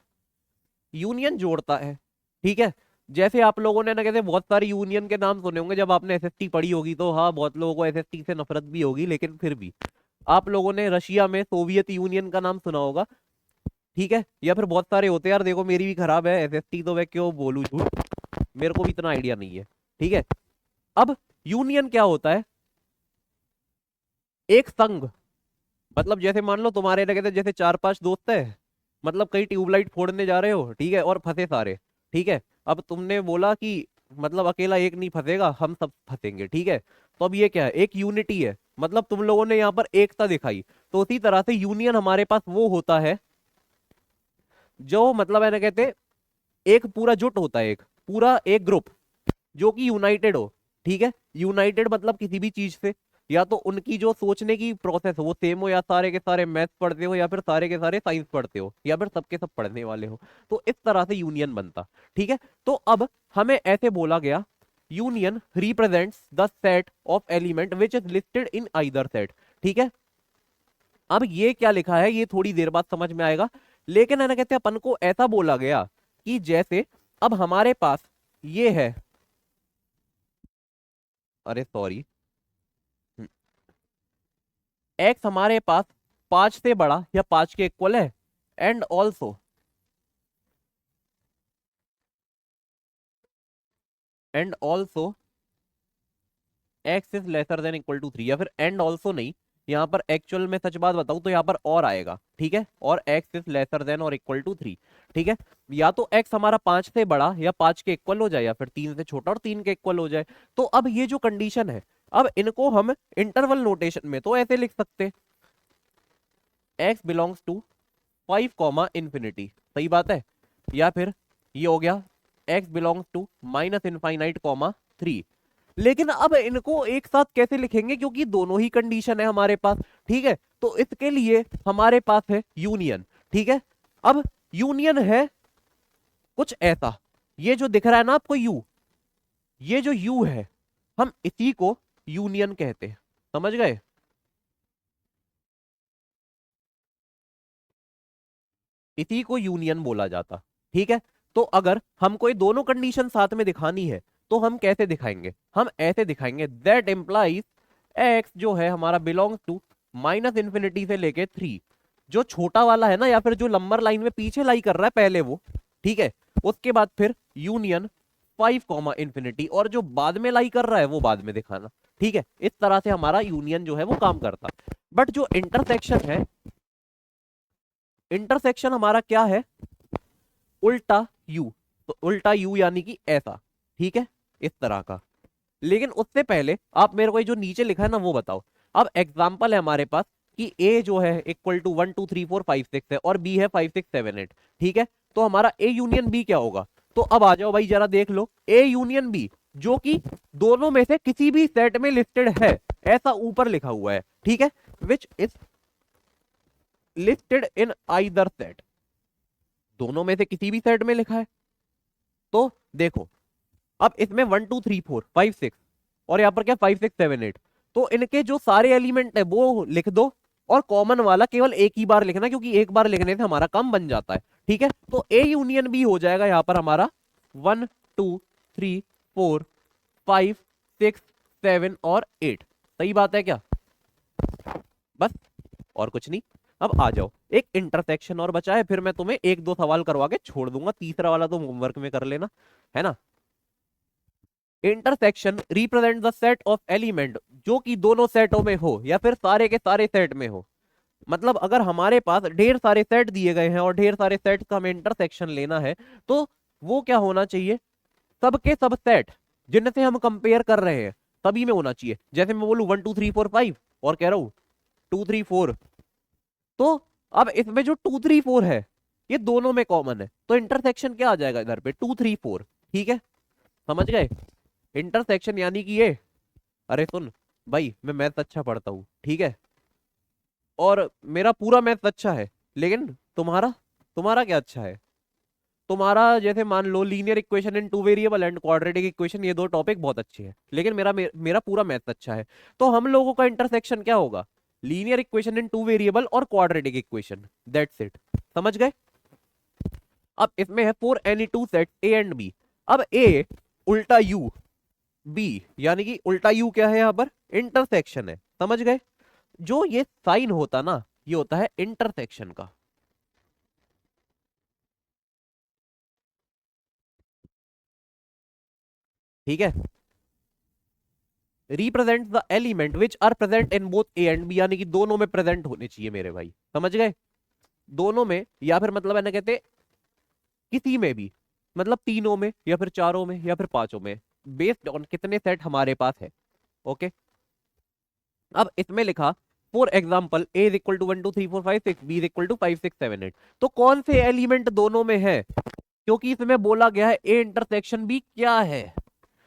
यूनियन जोड़ता है। ठीक है, जैसे आप लोगों ने ना कहते बहुत सारे यूनियन के नाम सुने होंगे जब आपने एसएसटी पढ़ी होगी, तो हाँ बहुत लोगों को एसएसटी से नफरत भी होगी, लेकिन फिर भी आप लोगों ने रशिया में सोवियत यूनियन का नाम सुना होगा। ठीक है, या फिर बहुत सारे होते हैं यार, देखो मेरी भी खराब है एसएसटी, तो मैं क्यों बोलूं झूठ, मेरे को भी इतना आइडिया नहीं है। ठीक है, अब यूनियन क्या होता है, एक संघ, मतलब जैसे मान लो तुम्हारे लगे थे जैसे 4-5 दोस्त है, मतलब कहीं ट्यूबलाइट फोड़ने जा रहे हो, ठीक है, और फंसे सारे। ठीक है, अब तुमने बोला कि मतलब अकेला एक नहीं फंसेगा, हम सब फंसेंगे। ठीक है, तो अब ये क्या है, एक यूनिटी है, मतलब तुम लोगों ने यहाँ पर एकता दिखाई। तो उसी तरह से यूनियन हमारे पास वो होता है जो मतलब है ना कहते एक पूरा जुट होता है, एक पूरा एक ग्रुप जो कि यूनाइटेड हो। ठीक है, यूनाइटेड मतलब किसी भी चीज से, या तो उनकी जो सोचने की प्रोसेस हो वो सेम हो, या सारे के सारे मैथ्स पढ़ते हो, या फिर सारे के सारे साइंस पढ़ते हो, या फिर सबके सब पढ़ने वाले हो, तो इस तरह से यूनियन बनता। ठीक है, तो अब हमें ऐसे बोला गया, union represents the set of element which is listed in either set. ठीक है, अब ये क्या लिखा है ये थोड़ी देर बाद समझ में आएगा, लेकिन है ना कहते हैं अपन को ऐसा बोला गया कि जैसे अब हमारे पास ये है, अरे सॉरी, एक्स हमारे पास 5 से बड़ा या 5 के इक्वल है, and also and also X is lesser than equal to 3, या फिर एंड ऑल्सो नहीं, यहाँ पर एक्चुअल में सच बात बताऊं तो यहाँ पर और आएगा। ठीक है, और एक्स इज लेसर देन और इक्वल टू 3। ठीक है, या तो एक्स हमारा 5 से बड़ा या 5 के इक्वल हो जाए, या फिर 3 से छोटा और 3 के इक्वल हो जाए। तो अब ये जो कंडीशन है, अब इनको हम इंटरवल नोटेशन में तो ऐसे लिख सकते, X belongs to 5 comma infinity, सही बात है, या फिर ये हो गया x belongs to minus infinite comma 3। लेकिन अब इनको एक साथ कैसे लिखेंगे, क्योंकि दोनों ही कंडीशन है हमारे पास। ठीक है, तो इसके लिए हमारे पास है यूनियन। ठीक है, अब यूनियन है कुछ ऐसा, ये जो दिख रहा है ना आपको यू, ये जो यू है हम इसी को यूनियन कहते हैं। समझ गए, इसी को यूनियन बोला जाता। ठीक है, तो अगर हमको ये दोनों कंडीशन साथ में दिखानी है तो हम कैसे दिखाएंगे, हम ऐसे दिखाएंगे, दैट इंप्लाइज एक्स जो है हमारा बिलोंग्स टू माइनस इन्फिनिटी से लेके 3, जो छोटा वाला है ना, या फिर जो नंबर लाइन में पीछे लाई कर रहा है पहले वो। ठीक है, उसके बाद फिर यूनियन 5 कॉमा इन्फिनिटी, और जो बाद में लाई कर रहा है वो बाद में दिखाना। ठीक है, इस तरह से हमारा यूनियन जो है वो काम करता। बट जो इंटरसेक्शन है, इंटरसेक्शन हमारा क्या है, उल्टा यू, तो उल्टा यू यानी कि ऐसा। ठीक है, इस तरह का। लेकिन उससे पहले आप मेरे को ये जो नीचे लिखा है ना वो बताओ। अब एग्जाम्पल है हमारे पास कि ए जो है इक्वल टू 1 2 3 4 5 6 है, और बी है 5 6 7 8। ठीक है, तो हमारा ए यूनियन बी क्या होगा, तो अब आ जाओ भाई जरा देख लो, ए यूनियन बी जो कि दोनों में से किसी भी सेट में लिस्टेड है, ऐसा ऊपर लिखा हुआ है। ठीक है, which is listed in either set, दोनों में से किसी भी सेट में लिखा है। तो देखो, अब इसमें 1 2 3 4 5 6, और यहाँ पर क्या 5 6 7 8, तो इनके जो सारे एलिमेंट है वो लिख दो, और कॉमन वाला केवल एक ही बार लिखना, क्योंकि एक बार लिखने से हमारा काम बन जाता है। ठीक है, तो ए यूनियन बी हो जाएगा यहाँ पर हमारा 1 2 3 4 5 6 7 और 8। सही बात है क्या, बस और कुछ नहीं। अब आ जाओ, एक इंटरसेक्शन और बचा है, फिर मैं तुम्हें एक दो सवाल करवा के छोड़ दूंगा, तीसरा वाला तो होमवर्क में कर लेना, है ना। Intersection represent the set of element जो कि दोनों सेटों में हो, या फिर सारे के सारे सेट में हो, मतलब अगर हमारे पास ढेर सारे सेट दिए गए हैं और ढेर सारे सेट का हमें इंटरसेक्शन लेना है, तो वो क्या होना चाहिए, सबके सब सेट जिनसे हम कंपेयर कर रहे हैं तभी में होना चाहिए। जैसे मैं बोलूं 1 2 3 4 5 और कह रहा हूं 2 3 4, तो अब इसमें जो 2 3 4 है ये दोनों में कॉमन है, तो इंटरसेक्शन क्या आ जाएगा इधर पे, 2 3 4। ठीक है, समझ गए? इंटरसेक्शन यानी कि ये, अरे सुन भाई, मैं मैथ अच्छा पढ़ता हूँ, ठीक है, और मेरा पूरा मैथ अच्छा है, लेकिन तुम्हारा तुम्हारा क्या अच्छा है? तुम्हारा जैसे मान लो linear equation in two variable and quadratic equation, ये दो टॉपिक बहुत अच्छे हैं, लेकिन मेरा पूरा मैथ अच्छा है। तो हम लोगों का इंटरसेक्शन क्या होगा, linear equation in two variable और क्वाड्रेटिक इक्वेशन, दैट्स इट। समझ गए? अब इसमें है for any two set A and B. अब ए उल्टा यू, बी यानी कि उल्टा यू क्या है, यहां पर इंटरसेक्शन है। समझ गए? जो ये साइन होता ना, ये होता है इंटरसेक्शन का। ठीक है, represent the element which are present in both A and B, यानी कि दोनों में प्रेजेंट होने चाहिए मेरे भाई। समझ गए? दोनों में, या फिर मतलब है ना, कहते किसी में भी, मतलब तीनों में या फिर चारों में या फिर पांचों में, बेस्ड ऑन कितने सेट हमारे पास है। ओके, अब इसमें लिखा for example A is equal to 1 2 3 4 5 6, B is equal to 5 6 7 8। तो कौन से एलिमेंट दोनों में है, क्योंकि इसमें बोला गया है ए इंटरसेक्शन बी क्या है,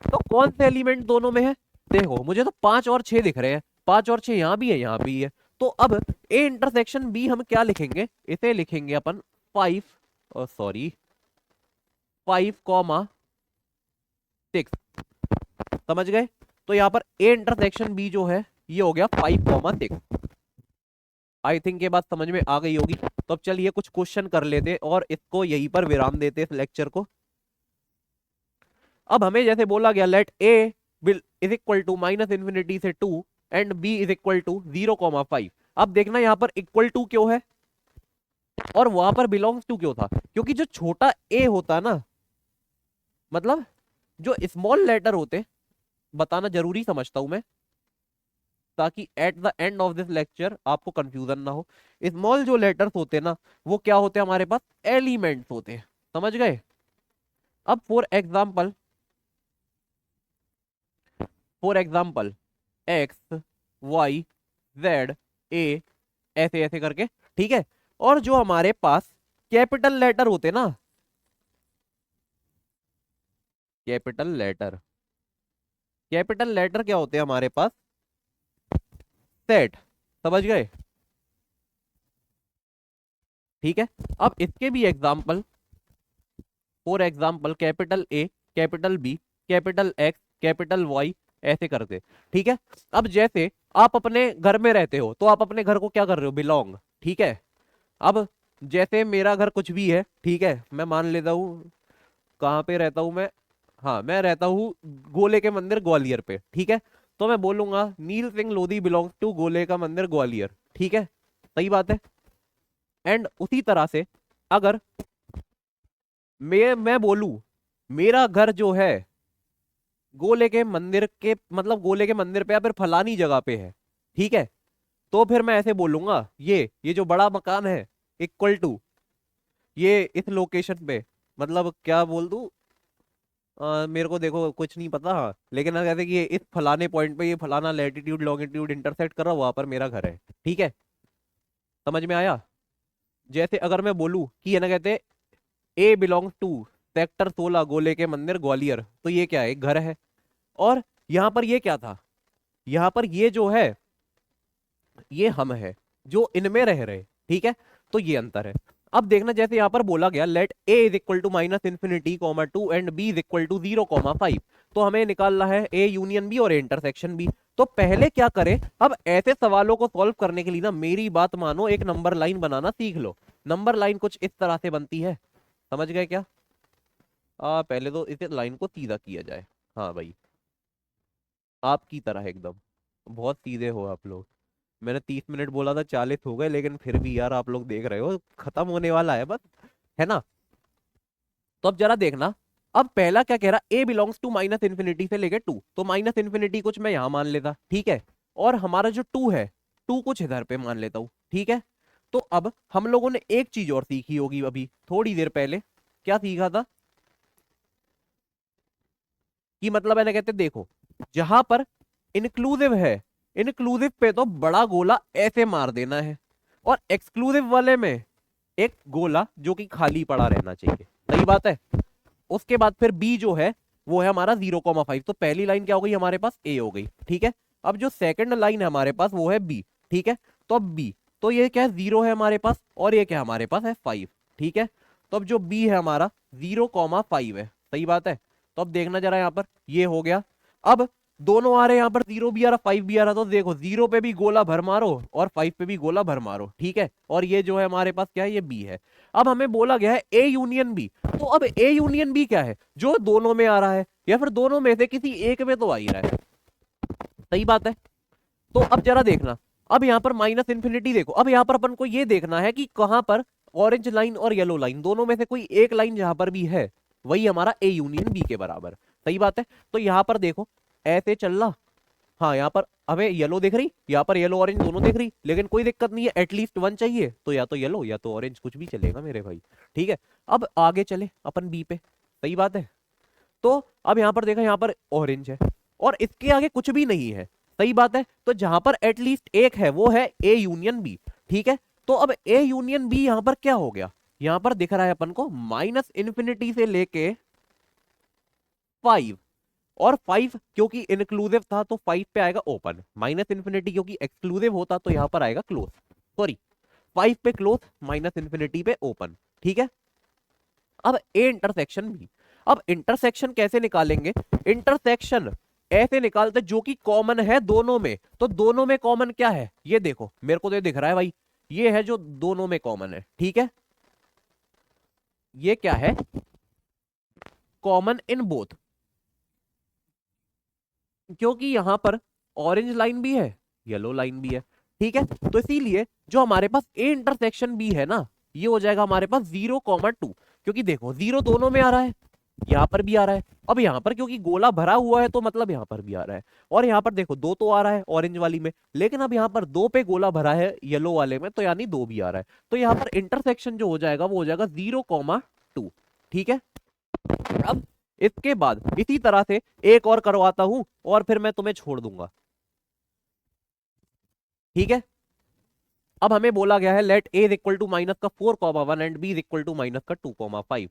तो कौन से एलिमेंट दोनों में है? देखो मुझे तो 5 और 6 दिख रहे हैं, 5 और 6 यहाँ भी है, यहाँ भी है। तो अब ए इंटरसेक्शन बी हम क्या लिखेंगे, इसे लिखेंगे अपन 5, सॉरी 5 6। समझ गए? तो यहाँ पर ए इंटरसेक्शन बी जो है ये हो गया 5 6। आई थिंक ये बात समझ में आ गई होगी। तो अब चलिए कुछ क्वेश्चन कर लेते और इसको यहीं पर विराम देते इस लेक्चर को। अब हमें जैसे बोला गया let A will is equal to -∞ से 2 and B is equal to 0 5। अब देखना यहाँ पर इक्वल टू क्यों है और वहां पर बिलोंग्स टू क्यों था, क्योंकि जो छोटा ए होता ना, मतलब जो स्मॉल लेटर होते, बताना जरूरी समझता हूं मैं, ताकि at the end of this lecture आपको कंफ्यूजन ना हो। स्मॉल जो लेटर्स होते ना, वो क्या होते हैं हमारे पास, एलिमेंट्स होते हैं। समझ गए? अब for example X Y Z A, ऐसे ऐसे करके, ठीक है। और जो हमारे पास कैपिटल लेटर होते ना, कैपिटल लेटर, कैपिटल लेटर क्या होते हैं हमारे पास, सेट। समझ गए? ठीक है, अब इसके भी example, for example capital A, capital B, capital X, capital Y, ऐसे करते। ठीक है, अब जैसे आप अपने घर में रहते हो तो आप अपने घर को क्या कर रहे हो, बिलोंग। ठीक है, अब जैसे मेरा घर कुछ भी है, ठीक है, मैं मान लेता हूँ कहाँ पे रहता हूँ मैं, हाँ मैं रहता हूँ गोले के मंदिर ग्वालियर पे। ठीक है, तो मैं बोलूंगा नील सिंह लोधी बिलोंग्स टू गोले का मंदिर ग्वालियर। ठीक है, सही बात है। एंड उसी तरह से अगर मैं बोलूं मेरा घर जो है गोले के मंदिर के, मतलब गोले के मंदिर पे या फिर फलानी जगह पे है, ठीक है, तो फिर मैं ऐसे बोलूंगा ये जो बड़ा मकान है इक्वल टू ये इस लोकेशन पे, मतलब क्या बोल दूं, मेरे को देखो कुछ नहीं पता, हाँ, लेकिन अगर कहते कि ये इस फलाने पॉइंट पे ये फलाना लैटिट्यूड लॉन्गिट्यूड इंटरसेक्ट कर रहा है, वहां पर मेरा घर है। ठीक है, समझ में आया? जैसे अगर मैं बोलूं कि ये ना कहते ए बिलोंग्स टू सेक्टर 16 गोले के मंदिर ग्वालियर, तो ये क्या है, एक घर है। और यहां पर ये क्या था, यहां पर ये जो है ये हम है जो इनमें रह रहे। ठीक है, तो ये अंतर है। अब देखना जैसे यहां पर बोला गया let A is equal to -∞, 2 and B is equal to 0 5, तो हमें निकालना है ए यूनियन बी और ए इंटरसेक्शन बी। तो पहले क्या करें, अब ऐसे सवालों को सॉल्व करने के लिए ना मेरी बात मानो, एक नंबर लाइन बनाना सीख लो। नंबर लाइन कुछ इस तरह से बनती है, समझ गए क्या? पहले तो इसे लाइन को सीधा किया जाए। हाँ भाई, आपकी तरह एकदम, बहुत सीधे हो आप लोग। मैंने 30 मिनट बोला था, 40 हो गए, लेकिन फिर भी यार आप लोग देख रहे हो खत्म होने वाला है बस, है ना? तो अब जरा देखना, अब पहला क्या कह रहा, ए बिलोंग्स टू -∞ से लेके 2, तो -∞ कुछ मैं यहां मान लेता, ठीक है, और हमारा जो 2 है, 2 कुछ इधर पे मान लेता हूं। ठीक है। तो अब हम लोगों ने एक चीज और सीखी होगी अभी थोड़ी देर पहले। क्या सीखा था? कि मतलब है ना, कहते देखो, जहां पर इंक्लूसिव है, इंक्लूसिव पे तो बड़ा गोला ऐसे मार देना है, और एक्सक्लूसिव वाले में एक गोला जो कि खाली पड़ा रहना चाहिए। सही बात है। उसके बाद फिर बी जो है वो है हमारा 0,5। तो पहली लाइन क्या हो गई हमारे पास? ए हो गई। ठीक है। अब जो सेकंड लाइन है हमारे पास वो है बी। ठीक है। तो अब बी, तो ये क्या है? 0 है हमारे पास, और ये क्या हमारे पास है? 5। ठीक है। तो अब जो बी है हमारा 0,5 है। सही बात है। तो अब देखना जरा यहाँ पर, ये हो गया। अब दोनों आ रहे हैं यहाँ पर, 0 भी आ रहा 5 भी आ रहा। तो देखो 0 पे भी गोला भर मारो और 5 पे भी गोला भर मारो। ठीक है। और ये जो है हमारे पास क्या है? ये बी है। अब हमें बोला गया है ए यूनियन बी। तो अब ए यूनियन बी क्या है? जो दोनों में आ रहा है, या फिर दोनों में से किसी एक में तो आ ही रहा है। सही बात है। तो अब जरा देखना, अब यहां पर माइनस इन्फिनिटी देखो। अब यहां पर अपन को ये देखना है कि कहां पर ऑरेंज लाइन और येलो लाइन दोनों में से कोई एक लाइन जहां पर भी है वही हमारा ए यूनियन बी के बराबर। सही बात है। तो यहां पर देखो ऐसे चल रहा। हाँ, यहाँ पर हमें येलो दिख रही, यहाँ पर येलो ऑरेंज दोनों दिख रही, लेकिन कोई दिक्कत नहीं है, एटलीस्ट वन चाहिए। तो या तो येलो या तो ऑरेंज, कुछ भी चलेगा मेरे भाई। ठीक है। अब आगे चले अपन बी पे। सही बात है। तो अब यहां पर देखा, यहां पर ऑरेंज है और इसके आगे कुछ भी नहीं है। सही बात है। तो जहां पर एटलीस्ट एक है वो है ए यूनियन बी। ठीक है। तो अब ए यूनियन बी यहां पर क्या हो गया? यहां पर दिख रहा है अपन को माइनस इन्फिनिटी से लेके 5। और 5 क्योंकि इंक्लूसिव था तो 5 पे आएगा ओपन। माइनस इन्फिनिटी क्योंकि एक्सक्लूसिव होता तो यहां पर आएगा क्लोज। सॉरी, 5 पे क्लोज, माइनस इन्फिनिटी पे ओपन। ठीक है। अब ए इंटरसेक्शन बी। अब इंटरसेक्शन कैसे निकालेंगे? इंटरसेक्शन ऐसे निकालते जो कि कॉमन है दोनों में। तो दोनों में कॉमन क्या है? ये देखो, मेरे को तो ये दिख रहा है भाई, ये है जो दोनों में कॉमन है। ठीक है। ये क्या है? Common in both. क्योंकि यहां पर ऑरेंज लाइन भी है, येलो लाइन भी है। ठीक है। तो इसीलिए जो हमारे पास ए इंटरसेक्शन बी है ना, ये हो जाएगा हमारे पास 0,2। क्योंकि देखो 0 दोनों में आ रहा है, यहां पर भी आ रहा है। अब यहां पर क्योंकि गोला भरा हुआ है तो मतलब यहां पर भी आ रहा है। और यहां पर देखो 2 तो आ रहा है ऑरेंज वाली में, लेकिन अब यहां पर 2 पे गोला भरा है येलो वाले में, तो यानी 2 भी आ रहा है। तो यहां पर इंटरसेक्शन जो हो जाएगा वो हो जाएगा 0,2। ठीक है। अब इसके बाद इसी तरह से एक और करवाता हूं और फिर मैं तुम्हें छोड़ दूंगा। ठीक है। अब हमें बोला गया है let A is equal to minus का 4,1 and B is equal to minus का 2,5।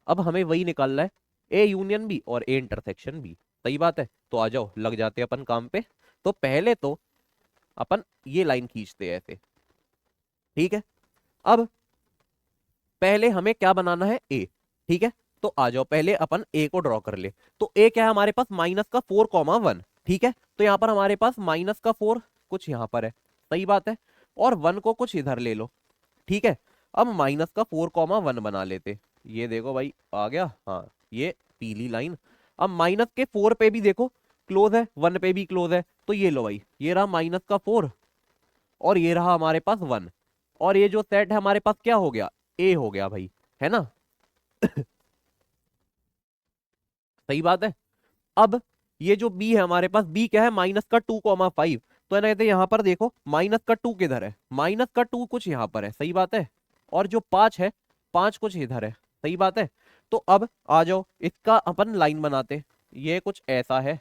अब हमें वही निकालना है, ए यूनियन बी और ए इंटरसेक्शन बी। सही बात है। तो आ जाओ लग जाते हैं अपन काम पे। तो पहले तो अपन ये लाइन खींचते हैं ऐसे। ठीक है। अब पहले हमें क्या बनाना है? ए। ठीक है। तो आ जाओ पहले अपन ए को ड्रॉ कर ले। तो ए क्या है हमारे पास? माइनस का 4,1। ठीक है। तो यहां पर हमारे पास माइनस का 4 कुछ यहां पर है। सही बात है। और 1 को कुछ इधर ले लो। ठीक है। अब माइनस का 4,1 बना लेते। ये देखो भाई आ गया, हाँ, ये पीली लाइन। अब माइनस के 4 पे भी देखो क्लोज है, 1 पे भी क्लोज है। तो ये लो भाई, ये रहा माइनस का 4 और ये रहा हमारे पास 1। और ये जो सेट है हमारे पास क्या हो गया? ए हो गया भाई, है ना? सही बात है। अब ये जो बी है हमारे पास, बी क्या है? माइनस का 2,5। तो है ना, कहते यहाँ पर देखो माइनस का 2 किधर है? माइनस का 2 कुछ यहाँ पर है। सही बात है। और जो 5 है, 5 कुछ इधर है। सही बात है। तो अब आ जाओ इसका अपन लाइन बनाते। ये कुछ ऐसा है।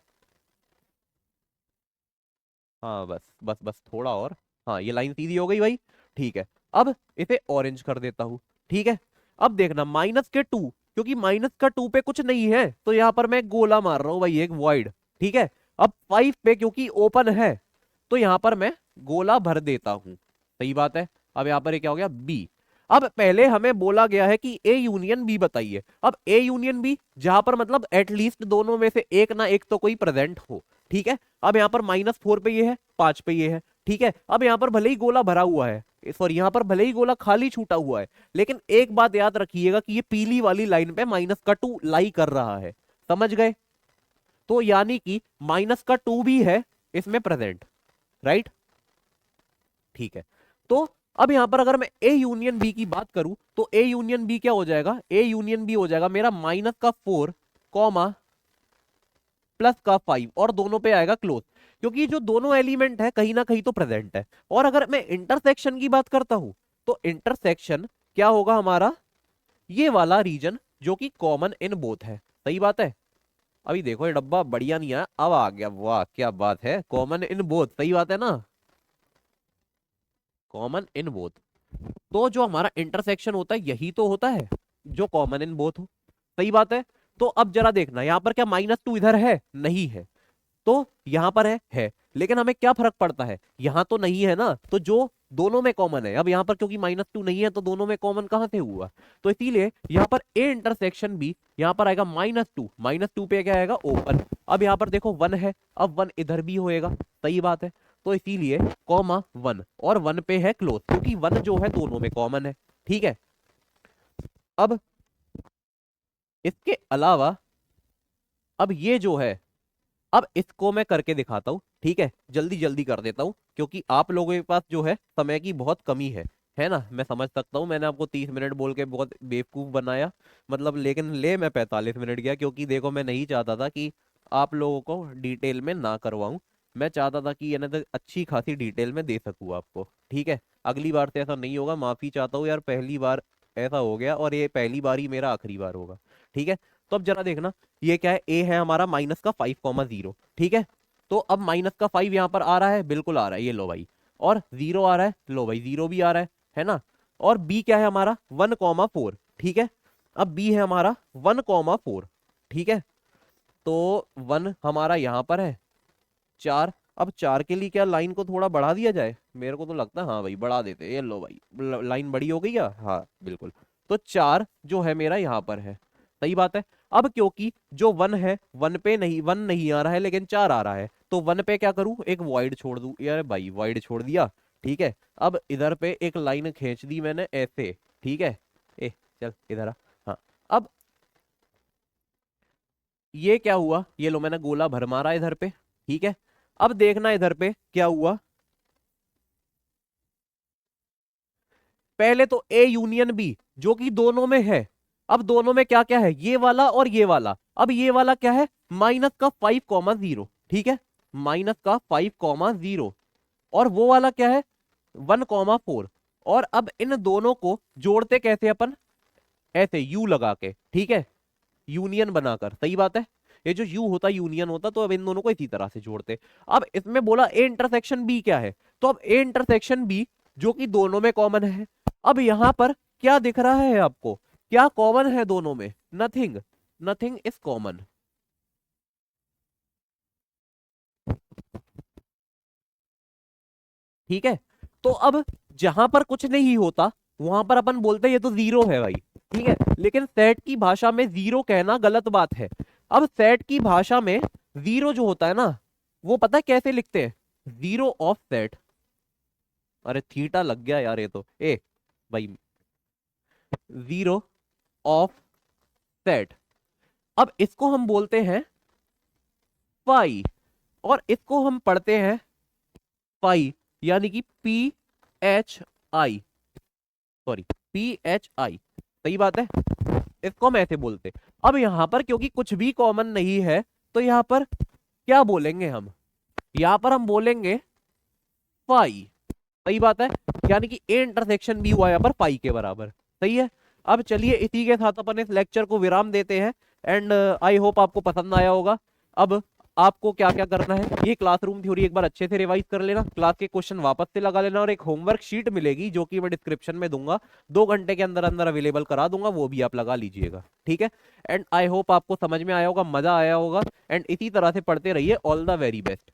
हाँ, बस बस बस थोड़ा और। हाँ, ये लाइन सीधी हो गई भाई। ठीक है। अब इसे ऑरेंज कर देता हूं। ठीक है। अब देखना माइनस के 2, क्योंकि माइनस का 2 पे कुछ नहीं है तो यहां पर मैं गोला मार रहा हूं भाई, एक वॉइड। ठीक है। अब 5 पे क्योंकि ओपन है तो यहां पर मैं गोला भर देता हूं। सही बात है। अब यहां पर ये क्या हो गया? बी। अब पहले हमें बोला गया है कि ए यूनियन बी बताइए। अब ए यूनियन बी जहां पर मतलब एटलीस्ट दोनों में से एक ना एक तो कोई प्रेजेंट हो। ठीक है। अब यहां पर -4 पे ये है, 5 पे ये है। ठीक है। अब यहां पर भले ही गोला भरा हुआ है, सॉरी यहां पर भले ही गोला खाली छूटा हुआ है, लेकिन एक बात याद रखिएगा कि ये पीली वाली लाइन पे -2 लाई कर रहा है। समझ गए? तो यानी कि -2 भी है इसमें प्रेजेंट। राइट। ठीक है। तो अब यहां पर अगर मैं ए यूनियन बी की बात करूं तो ए यूनियन बी क्या हो जाएगा? ए यूनियन बी हो जाएगा मेरा -4 कॉमा +5 और दोनों पे आएगा क्लोज। क्योंकि जो दोनों एलिमेंट है कहीं ना कहीं तो प्रेजेंट है। और अगर मैं इंटरसेक्शन की बात करता हूं तो इंटरसेक्शन क्या होगा हमारा, ये वाला रीजन जो कि कॉमन इन बोथ है। सही बात है। अभी देखो ये डब्बा बढ़िया नहीं आया, अब आ गया, वाह क्या बात है, कॉमन इन बोथ, सही बात है ना, कॉमन इन बोथ। तो जो हमारा इंटरसेक्शन होता है यही तो होता है जो कॉमन इन बोथ हो। सही बात है। तो अब जरा देखना यहाँ पर क्या -2 इधर है, नहीं है, तो यहां पर है, लेकिन हमें क्या फर्क पड़ता है, यहां तो नहीं है ना, तो जो दोनों में कॉमन है, अब यहां पर क्योंकि -2 नहीं है तो दोनों में कॉमन कहां से हुआ, तो इसीलिए यहां पर ए इंटरसेक्शन भी यहां पर आएगा -2 पे क्या आएगा ओपन। अब यहां पर देखो 1 है, अब 1 इधर भी होएगा, सही बात है, तो इसीलिए कॉमा 1 और 1 पे है क्लोज, क्योंकि 1 जो है दोनों में कॉमन है। ठीक है। अब इसके अलावा अब ये जो है, अब इसको मैं करके दिखाता हूं, ठीक है, जल्दी जल्दी कर देता हूं क्योंकि आप लोगों के पास जो है समय की बहुत कमी है ना, मैं समझ सकता हूं, मैंने आपको 30 मिनट बोल के बहुत बेवकूफ बनाया, मतलब, लेकिन ले मैं 45 मिनट गया, क्योंकि देखो मैं नहीं चाहता था कि आप लोगों को डिटेल में ना करवाऊं, मैं चाहता था कि यानी तो अच्छी खासी डिटेल में दे सकूं आपको। ठीक है, अगली बार से ऐसा नहीं होगा, माफी चाहता हूँ यार, पहली बार ऐसा हो गया और ये पहली बार ही मेरा आखिरी बार होगा। ठीक है। तो अब जरा देखना, ये क्या है, ए है हमारा -5,0, ठीक है। तो अब -5 यहाँ पर आ रहा है, बिल्कुल आ रहा है, ये लो भाई, और 0 आ रहा है, लो भाई 0 भी आ रहा है ना। और बी क्या है हमारा 1,4, ठीक है। अब बी है हमारा 1,4, ठीक है। तो 1 हमारा यहाँ पर है, 4, अब 4 के लिए क्या लाइन को थोड़ा बढ़ा दिया जाए, मेरे को तो लगता है हाँ भाई बढ़ा देते, ये लो भाई लाइन बड़ी हो गई है, हाँ बिल्कुल। तो 4 जो है मेरा यहाँ पर है, सही बात है। अब क्योंकि जो 1 है, 1 पे नहीं, 1 नहीं आ रहा है लेकिन 4 आ रहा है, तो 1 पे क्या करूं, एक वॉइड छोड़ दूं, यार भाई वॉइड छोड़ दिया, ठीक है। अब इधर पे एक लाइन खींच दी मैंने ऐसे, ठीक है। ए चल इधर आ, हाँ। अब ये क्या हुआ, ये लो मैंने गोला भर मारा इधर पे, ठीक है। अब देखना इधर पे क्या हुआ, पहले तो ए यूनियन बी जो कि दोनों में है, अब दोनों में क्या क्या है, ये वाला और ये वाला, अब ये वाला क्या है -5,0, ठीक है, -5,0, और वो वाला क्या है 1,4, और अब इन दोनों को जोड़ते कैसे अपन, ऐसे यू लगा के, ठीक है, यूनियन बनाकर, सही बात है। ये जो यू होता यूनियन होता, तो अब इन दोनों को इसी तरह से जोड़ते। अब इसमें बोला ए इंटरसेक्शन बी क्या है, तो अब ए इंटरसेक्शन बी जो कि दोनों में कॉमन है, अब यहां पर क्या दिख रहा है आपको, क्या कॉमन है दोनों में, नथिंग, नथिंग इज कॉमन, ठीक है। तो अब जहां पर कुछ नहीं होता वहां पर अपन बोलते हैं ये तो 0 है भाई, ठीक है, लेकिन सेट की भाषा में 0 कहना गलत बात है। अब सेट की भाषा में 0 जो होता है ना, वो पता है कैसे लिखते हैं, 0 ऑफ सेट, अरे थीटा लग गया यार, ये तो ए भाई, 0 ऑफ सेट, अब इसको हम बोलते हैं पाई, और इसको हम पढ़ते हैं पाई, यानी कि PHI, सॉरी PHI, सही बात है, इसको हम ऐसे बोलते। अब यहां पर क्योंकि कुछ भी कॉमन नहीं है, तो यहां पर क्या बोलेंगे हम, यहां पर हम बोलेंगे पाई, सही बात है, यानी कि ए इंटरसेक्शन भी हुआ यहाँ पर पाई के बराबर, सही है। अब चलिए इसी के साथ अपन इस लेक्चर को विराम देते हैं, एंड आई होप आपको पसंद आया होगा। अब आपको क्या क्या करना है, ये क्लासरूम थ्योरी एक बार अच्छे से रिवाइज कर लेना, क्लास के क्वेश्चन वापस से लगा लेना, और एक होमवर्क शीट मिलेगी जो कि मैं डिस्क्रिप्शन में दूंगा, 2 घंटे के अंदर अंदर अवेलेबल करा दूंगा, वो भी आप लगा लीजिएगा, ठीक है। एंड आई होप आपको समझ में आया होगा, मजा आया होगा, एंड इसी तरह से पढ़ते रहिए। All the very best.